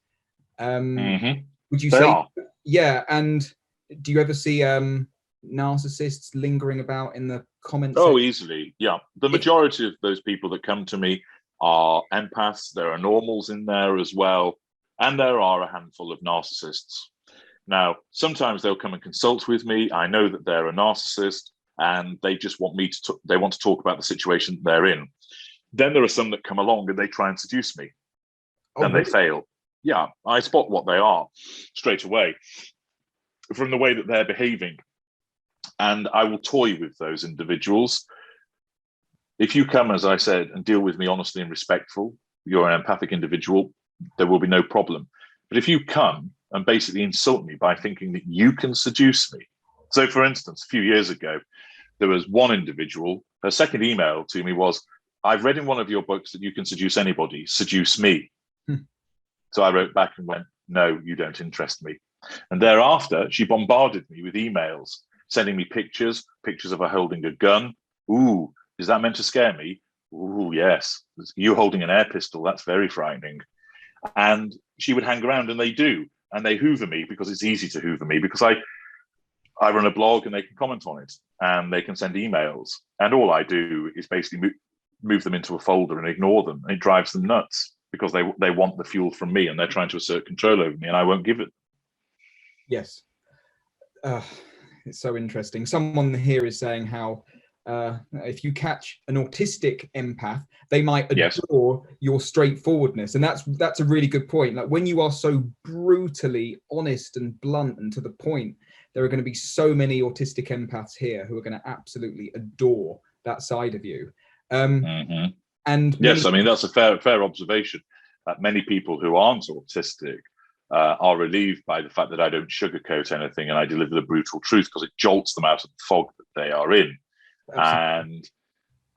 Would you They say? are. Yeah. And do you ever see narcissists lingering about in the comments? Oh, easily. Yeah. The majority of those people that come to me are empaths. There are normals in there as well. And there are a handful of narcissists. Now, sometimes they'll come and consult with me. I know that they're a narcissist and they just want me to, they want to talk about the situation they're in. Then there are some that come along and they try and seduce me. Then they fail. Yeah, I spot what they are straight away from the way that they're behaving. And I will toy with those individuals. If you come, as I said, and deal with me honestly and respectful, you're an empathic individual, there will be no problem. But if you come and basically insult me by thinking that you can seduce me. So for instance, a few years ago, there was one individual, her second email to me was, I've read in one of your books that you can seduce anybody, seduce me. So I wrote back and went, no, you don't interest me. And thereafter, she bombarded me with emails, sending me pictures of her holding a gun. Ooh, is that meant to scare me? Ooh, yes. You holding an air pistol, that's very frightening. And she would hang around, and they do. And they hoover me because it's easy to hoover me because I run a blog and they can comment on it and they can send emails. And all I do is basically move them into a folder and ignore them. And it drives them nuts because they want the fuel from me and they're trying to assert control over me and I won't give it. Yes. It's so interesting. Someone here is saying how if you catch an autistic empath, they might adore your straightforwardness. And that's a really good point. Like when you are so brutally honest and blunt and to the point, there are going to be so many autistic empaths here who are going to absolutely adore that side of you. And yes, I mean, that's a fair observation. Many people who aren't autistic are relieved by the fact that I don't sugarcoat anything and I deliver the brutal truth because it jolts them out of the fog that they are in. Absolutely. And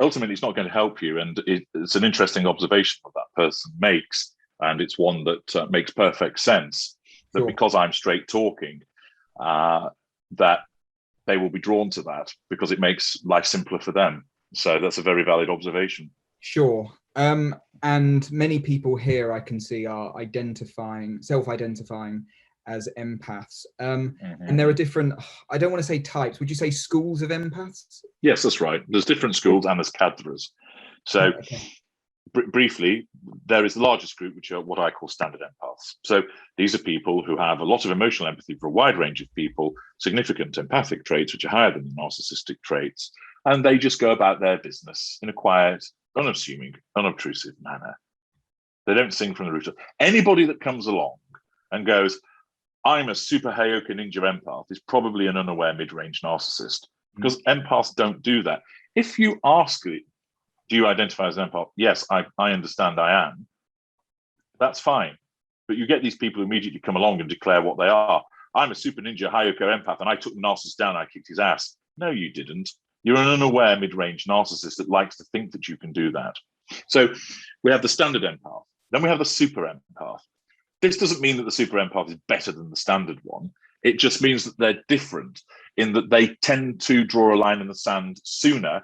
ultimately, it's not going to help you. And it's an interesting observation that that person makes. And it's one that makes perfect sense. That because I'm straight talking, that they will be drawn to that because it makes life simpler for them. So that's a very valid observation. Sure. And many people here I can see are self-identifying as empaths. And there are different, I don't want to say types, would you say schools of empaths? Yes, that's right. There's different schools and there's cadres. So briefly, there is the largest group, which are what I call standard empaths. So these are people who have a lot of emotional empathy for a wide range of people, significant empathic traits, which are higher than the narcissistic traits, and they just go about their business in a quiet, unassuming, unobtrusive manner. They don't sing from the rooftop. Anybody that comes along and goes, I'm a super Heyoka ninja empath, is probably an unaware mid-range narcissist, because empaths don't do that. If you ask it, do you identify as an empath? Yes, I understand I am. That's fine. But you get these people who immediately come along and declare what they are. I'm a super ninja Heyoka empath and I took the narcissist down, I kicked his ass. No, you didn't. You're an unaware mid-range narcissist that likes to think that you can do that. So we have the standard empath. Then we have the super empath. This doesn't mean that the super empath is better than the standard one. It just means that they're different in that they tend to draw a line in the sand sooner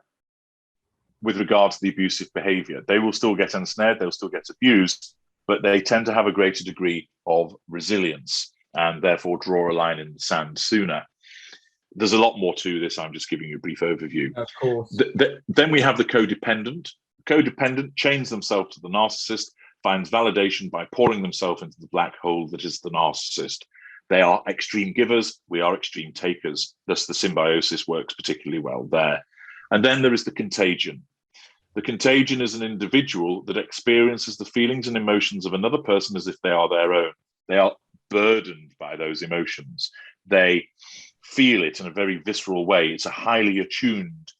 with regard to the abusive behavior. They will still get ensnared, they'll still get abused, but they tend to have a greater degree of resilience and therefore draw a line in the sand sooner. There's a lot more to this. I'm just giving you a brief overview. Of course. Then we have the codependent. Codependent chains themselves to the narcissist, finds validation by pouring themselves into the black hole that is the narcissist. They are extreme givers, we are extreme takers. Thus, the symbiosis works particularly well there. And then there is the contagion. The contagion is an individual that experiences the feelings and emotions of another person as if they are their own. They are burdened by those emotions. They feel it in a very visceral way. It's a highly attuned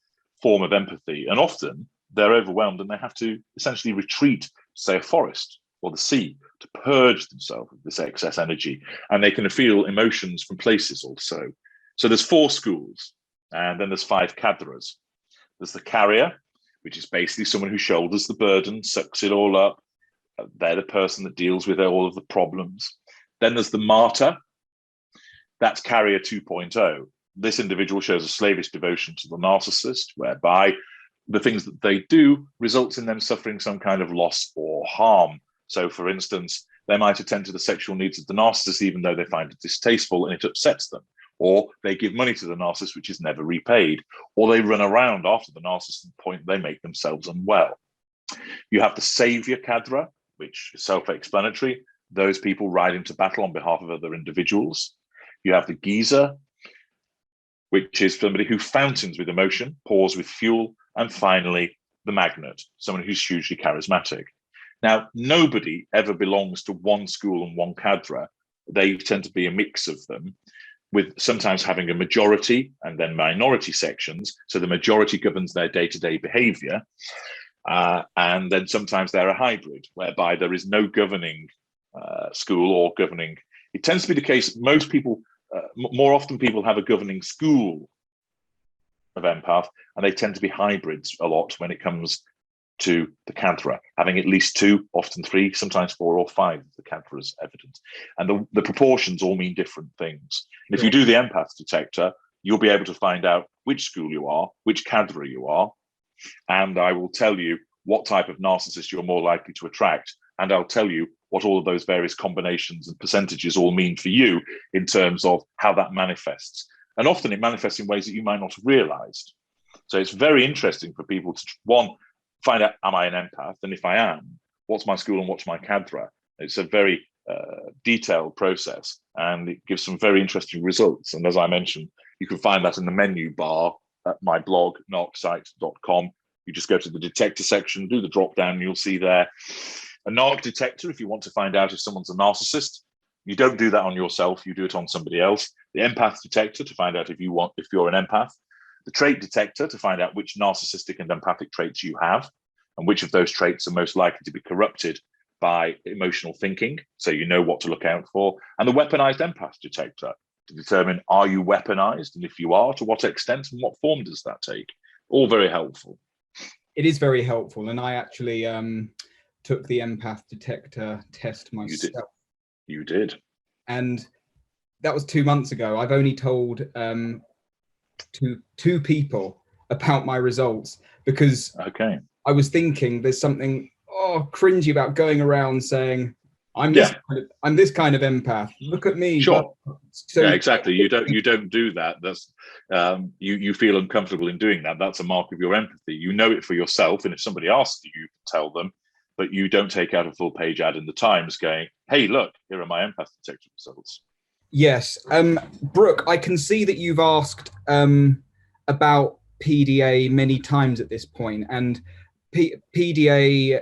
form of empathy. And often they're overwhelmed and they have to essentially retreat to, say, a forest or the sea to purge themselves of this excess energy. And they can feel emotions from places also. So there's 4 schools, and then there's 5 cadres. There's the carrier, which is basically someone who shoulders the burden, sucks it all up. They're the person that deals with all of the problems. Then there's the martyr. That's carrier 2.0. This individual shows a slavish devotion to the narcissist, whereby the things that they do results in them suffering some kind of loss or harm. So, for instance, they might attend to the sexual needs of the narcissist, even though they find it distasteful and it upsets them. Or they give money to the narcissist, which is never repaid. Or they run around after the narcissist to the point they make themselves unwell. You have the savior cadre, which is self-explanatory. Those people ride into battle on behalf of other individuals. You have the geezer, which is somebody who fountains with emotion, pours with fuel. And finally, the magnet, someone who's hugely charismatic. Now, nobody ever belongs to one school and one cadre. They tend to be a mix of them, with sometimes having a majority and then minority sections. So the majority governs their day-to-day behavior. And then sometimes they're a hybrid, whereby there is no governing school or governing. It tends to be the case, most people, more often people have a governing school of empath, and they tend to be hybrids a lot when it comes to the cadre, having at least 2, often 3, sometimes 4 or 5 of the cadre is evident. And the proportions all mean different things. And if you do the empath detector, you'll be able to find out which school you are, which cadre you are, and I will tell you what type of narcissist you're more likely to attract, and I'll tell you what all of those various combinations and percentages all mean for you in terms of how that manifests. And often it manifests in ways that you might not have realized. So it's very interesting for people to, one, find out, am I an empath? And if I am, what's my school and what's my cadre? It's a very detailed process, and it gives some very interesting results. And as I mentioned, you can find that in the menu bar at my blog, narcsite.com. You just go to the detector section, do the drop down, and you'll see there a narc detector if you want to find out if someone's a narcissist. You don't do that on yourself, you do it on somebody else. The empath detector to find out if you're an empath. The trait detector to find out which narcissistic and empathic traits you have, and which of those traits are most likely to be corrupted by emotional thinking, so you know what to look out for. And the weaponized empath detector to determine, are you weaponized? And if you are, to what extent and what form does that take? All very helpful. It is very helpful. And I actually took the empath detector test myself. You did. And that was 2 months ago. I've only told to two people about my results, because Okay. I was thinking there's something cringy about going around saying I'm Yeah. this kind of empath. Look at me. Sure. So Yeah, exactly. You don't do that. That's you feel uncomfortable in doing that. That's a mark of your empathy. You know it for yourself, and if somebody asks you, you can tell them, but you don't take out a full page ad in the Times going, "Hey, look, here are my empath detector results." Yes, Brooke, I can see that you've asked about PDA many times at this point, and PDA,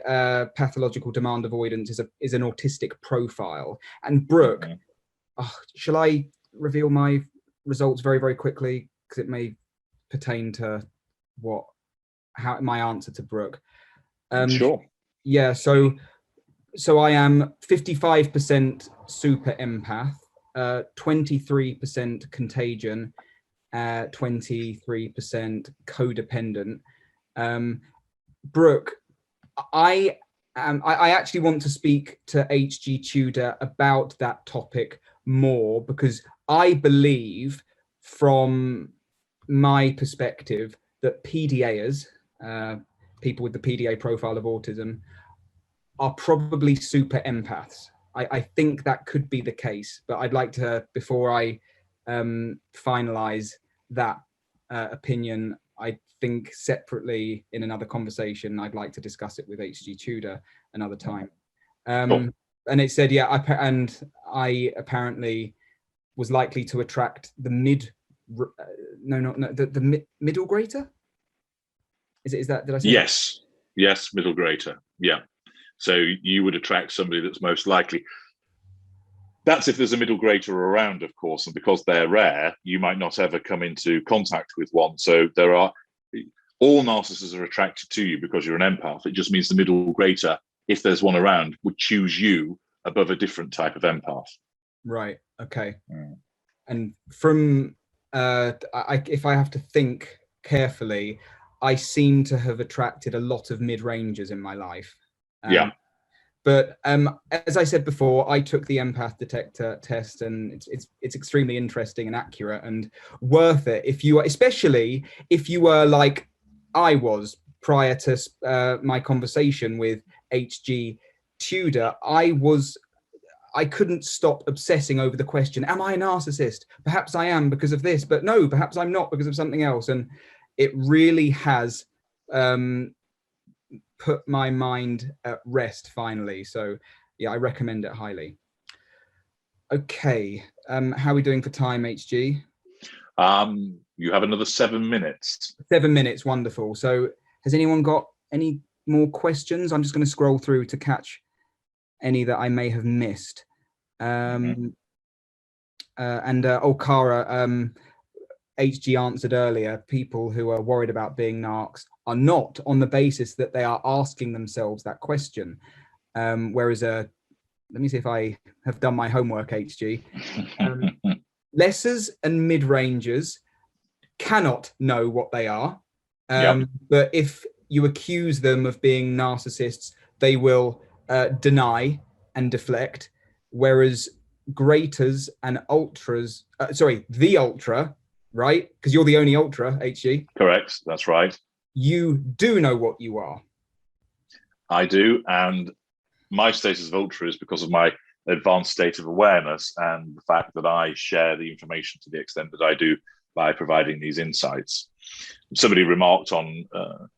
pathological demand avoidance, is an autistic profile. And Brooke, shall I reveal my results very, very quickly, because it may pertain to how my answer to Brooke. Sure. Yeah, so I am 55% super empath, 23% contagion, 23% codependent. Brooke, I actually want to speak to HG Tudor about that topic more, because I believe, from my perspective, that PDAers, people with the PDA profile of autism, are probably super empaths. I think that could be the case, but I'd like to, before I finalize that opinion, I think separately in another conversation, I'd like to discuss it with HG Tudor another time. Cool. And it said, yeah, I apparently was likely to attract the middle grader. Is that, did I say Yes. That? Yes, middle grader. Yeah. So you would attract somebody that's most likely. That's if there's a middle grader around, of course, and because they're rare, you might not ever come into contact with one. So all narcissists are attracted to you because you're an empath. It just means the middle grader, if there's one around, would choose you above a different type of empath. Right. Okay. And from if I have to think carefully, I seem to have attracted a lot of mid-rangers in my life. Yeah. But as I said before, I took the empath detector test, and it's extremely interesting and accurate and worth it especially if you were like I was prior to my conversation with HG Tudor. I couldn't stop obsessing over the question, am I a narcissist? Perhaps I am because of this, but no, perhaps I'm not because of something else. And it really has put my mind at rest finally. So yeah, I recommend it highly. Okay, how are we doing for time, HG? You have another 7 minutes. 7 minutes, wonderful. So has anyone got any more questions? I'm just going to scroll through to catch any that I may have missed. Cara, HG answered earlier, people who are worried about being narcs are not on the basis that they are asking themselves that question. Whereas, let me see if I have done my homework, HG. Lessers and mid-rangers cannot know what they are. But if you accuse them of being narcissists, they will deny and deflect. Whereas graters and ultras, the ultra, right? Because you're the only ultra, HG. Correct, that's right. You do know what you are. I do, and my status of ultra is because of my advanced state of awareness and the fact that I share the information to the extent that I do by providing these insights. Somebody remarked on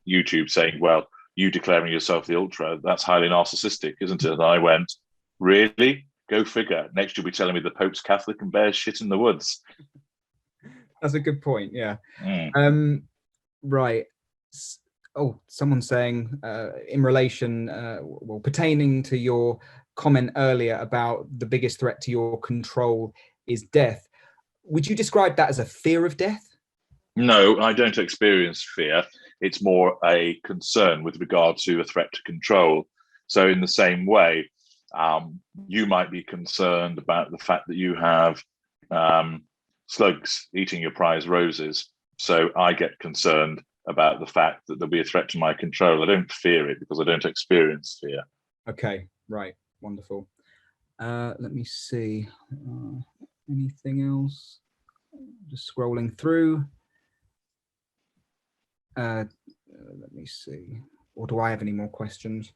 YouTube saying, well, you declaring yourself the ultra, that's highly narcissistic, isn't it? And I went, really? Go figure. Next you'll be telling me the Pope's Catholic and bears shit in the woods. That's a good point, yeah. Right. Oh, someone's saying in relation, pertaining to your comment earlier about the biggest threat to your control is death. Would you describe that as a fear of death? No, I don't experience fear. It's more a concern with regard to a threat to control. So in the same way, you might be concerned about the fact that you have slugs eating your prize roses. So I get concerned about the fact that there'll be a threat to my control. I don't fear it because I don't experience fear. Okay, right, wonderful. Let me see. Anything else? Just scrolling through. Let me see. Or do I have any more questions?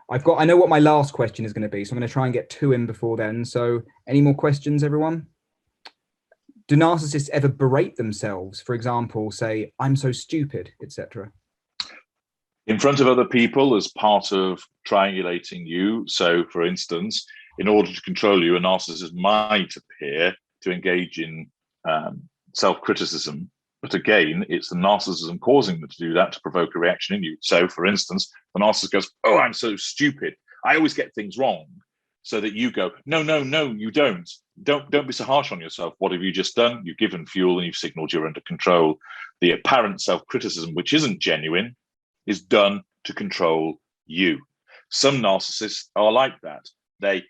I know what my last question is going to be, so I'm going to try and get two in before then. So any more questions, everyone? Do narcissists ever berate themselves? For example, say, I'm so stupid, etc. In front of other people as part of triangulating you. So, for instance, in order to control you, a narcissist might appear to engage in self-criticism. But again, it's the narcissism causing them to do that to provoke a reaction in you. So, for instance, the narcissist goes, oh, I'm so stupid. I always get things wrong. So that you go, no, no, no, you don't. Don't be so harsh on yourself. What have you just done? You've given fuel and you've signaled you're under control. The apparent self-criticism, which isn't genuine, is done to control you. Some narcissists are like that. They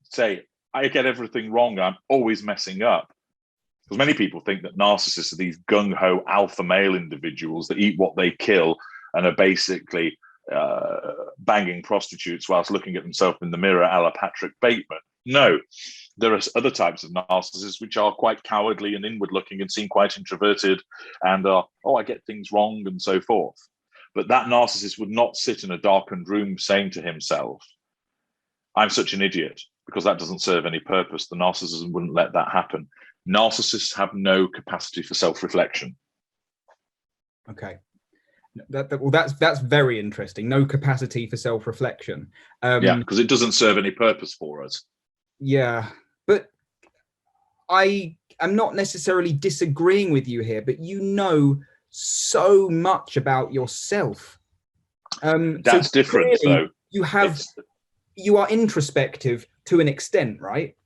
say, I get everything wrong. I'm always messing up. Because many people think that narcissists are these gung-ho alpha male individuals that eat what they kill and are basically banging prostitutes whilst looking at themselves in the mirror a la Patrick Bateman. No, there are other types of narcissists which are quite cowardly and inward looking and seem quite introverted and are, oh, I get things wrong and so forth. But that narcissist would not sit in a darkened room saying to himself, I'm such an idiot, because that doesn't serve any purpose. The narcissism wouldn't let that happen. Narcissists have no capacity for self-reflection. Okay. Well, that's very interesting. No capacity for self-reflection. Yeah, because it doesn't serve any purpose for us. Yeah, but I am not necessarily disagreeing with you here, but you know so much about yourself. That's so different, though. You are introspective to an extent, right?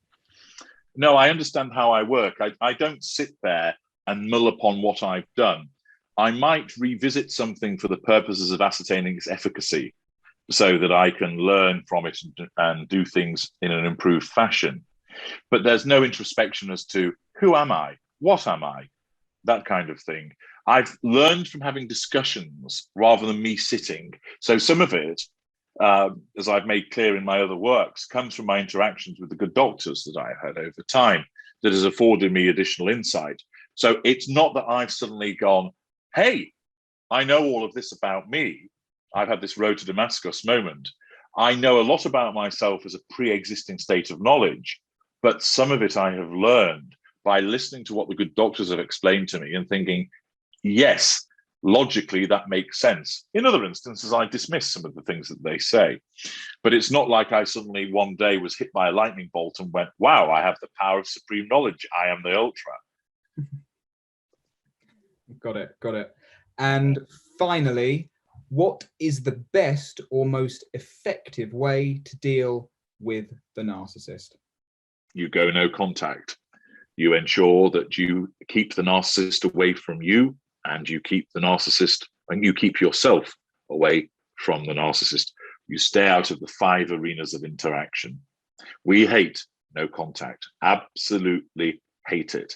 No, I understand how I work. I don't sit there and mull upon what I've done. I might revisit something for the purposes of ascertaining its efficacy so that I can learn from it and do things in an improved fashion. But there's no introspection as to who am I? What am I? That kind of thing. I've learned from having discussions rather than me sitting. So some of it, as I've made clear in my other works, comes from my interactions with the good doctors that I've had over time that has afforded me additional insight. So it's not that I've suddenly gone, hey, I know all of this about me. I've had this road to Damascus moment. I know a lot about myself as a pre-existing state of knowledge, but some of it I have learned by listening to what the good doctors have explained to me and thinking, yes, logically that makes sense. In other instances, I dismiss some of the things that they say, but it's not like I suddenly one day was hit by a lightning bolt and went, wow, I have the power of supreme knowledge. I am the ultra. Got it. And finally, what is the best or most effective way to deal with the narcissist? You go no contact. You ensure that you keep the narcissist away from you, and you keep the narcissist, and you keep yourself away from the narcissist. You stay out of the 5 arenas of interaction. We hate no contact. Absolutely hate it.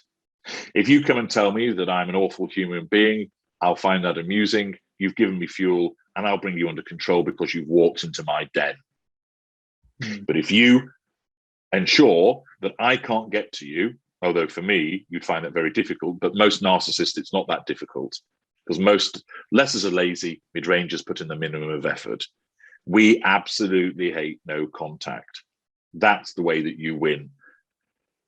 If you come and tell me that I'm an awful human being, I'll find that amusing. You've given me fuel, and I'll bring you under control because you've walked into my den. But if you ensure that I can't get to you, although for me, you'd find that very difficult, but most narcissists, it's not that difficult because most lessers are lazy, mid-rangers put in the minimum of effort. We absolutely hate no contact. That's the way that you win.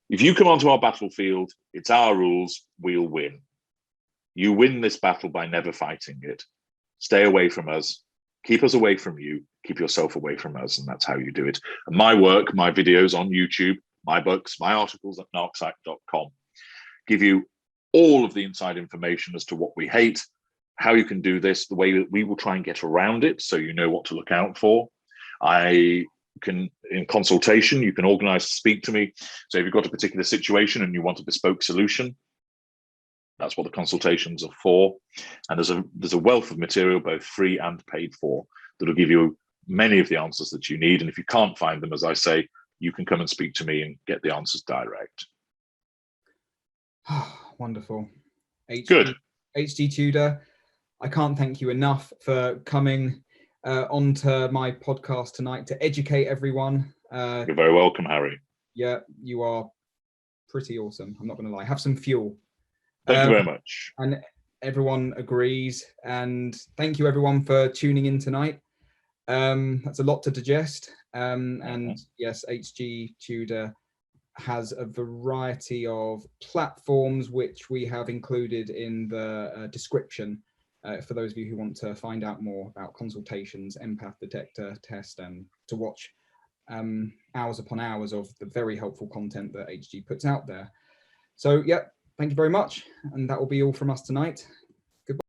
If you come onto our battlefield, it's our rules, we'll win. You win this battle by never fighting it. Stay away from us, keep us away from you, keep yourself away from us, and that's how you do it. And my work, my videos on YouTube, my books, my articles at narcissistic.com give you all of the inside information as to what we hate, how you can do this, the way that we will try and get around it so you know what to look out for. I can, in consultation, you can organize to speak to me. So if you've got a particular situation and you want a bespoke solution, that's what the consultations are for. And there's a wealth of material, both free and paid for, that will give you many of the answers that you need. And if you can't find them, as I say, you can come and speak to me and get the answers direct. Wonderful. Good. HD Tudor, I can't thank you enough for coming onto my podcast tonight to educate everyone. You're very welcome, Harry. Yeah, you are pretty awesome. I'm not going to lie. Have some fuel. Thank you very much. And everyone agrees. And thank you everyone for tuning in tonight. That's a lot to digest. And yes, HG Tudor has a variety of platforms which we have included in the description for those of you who want to find out more about consultations, Empath, Detector, test, and to watch hours upon hours of the very helpful content that HG puts out there. So yeah, thank you very much. And that will be all from us tonight.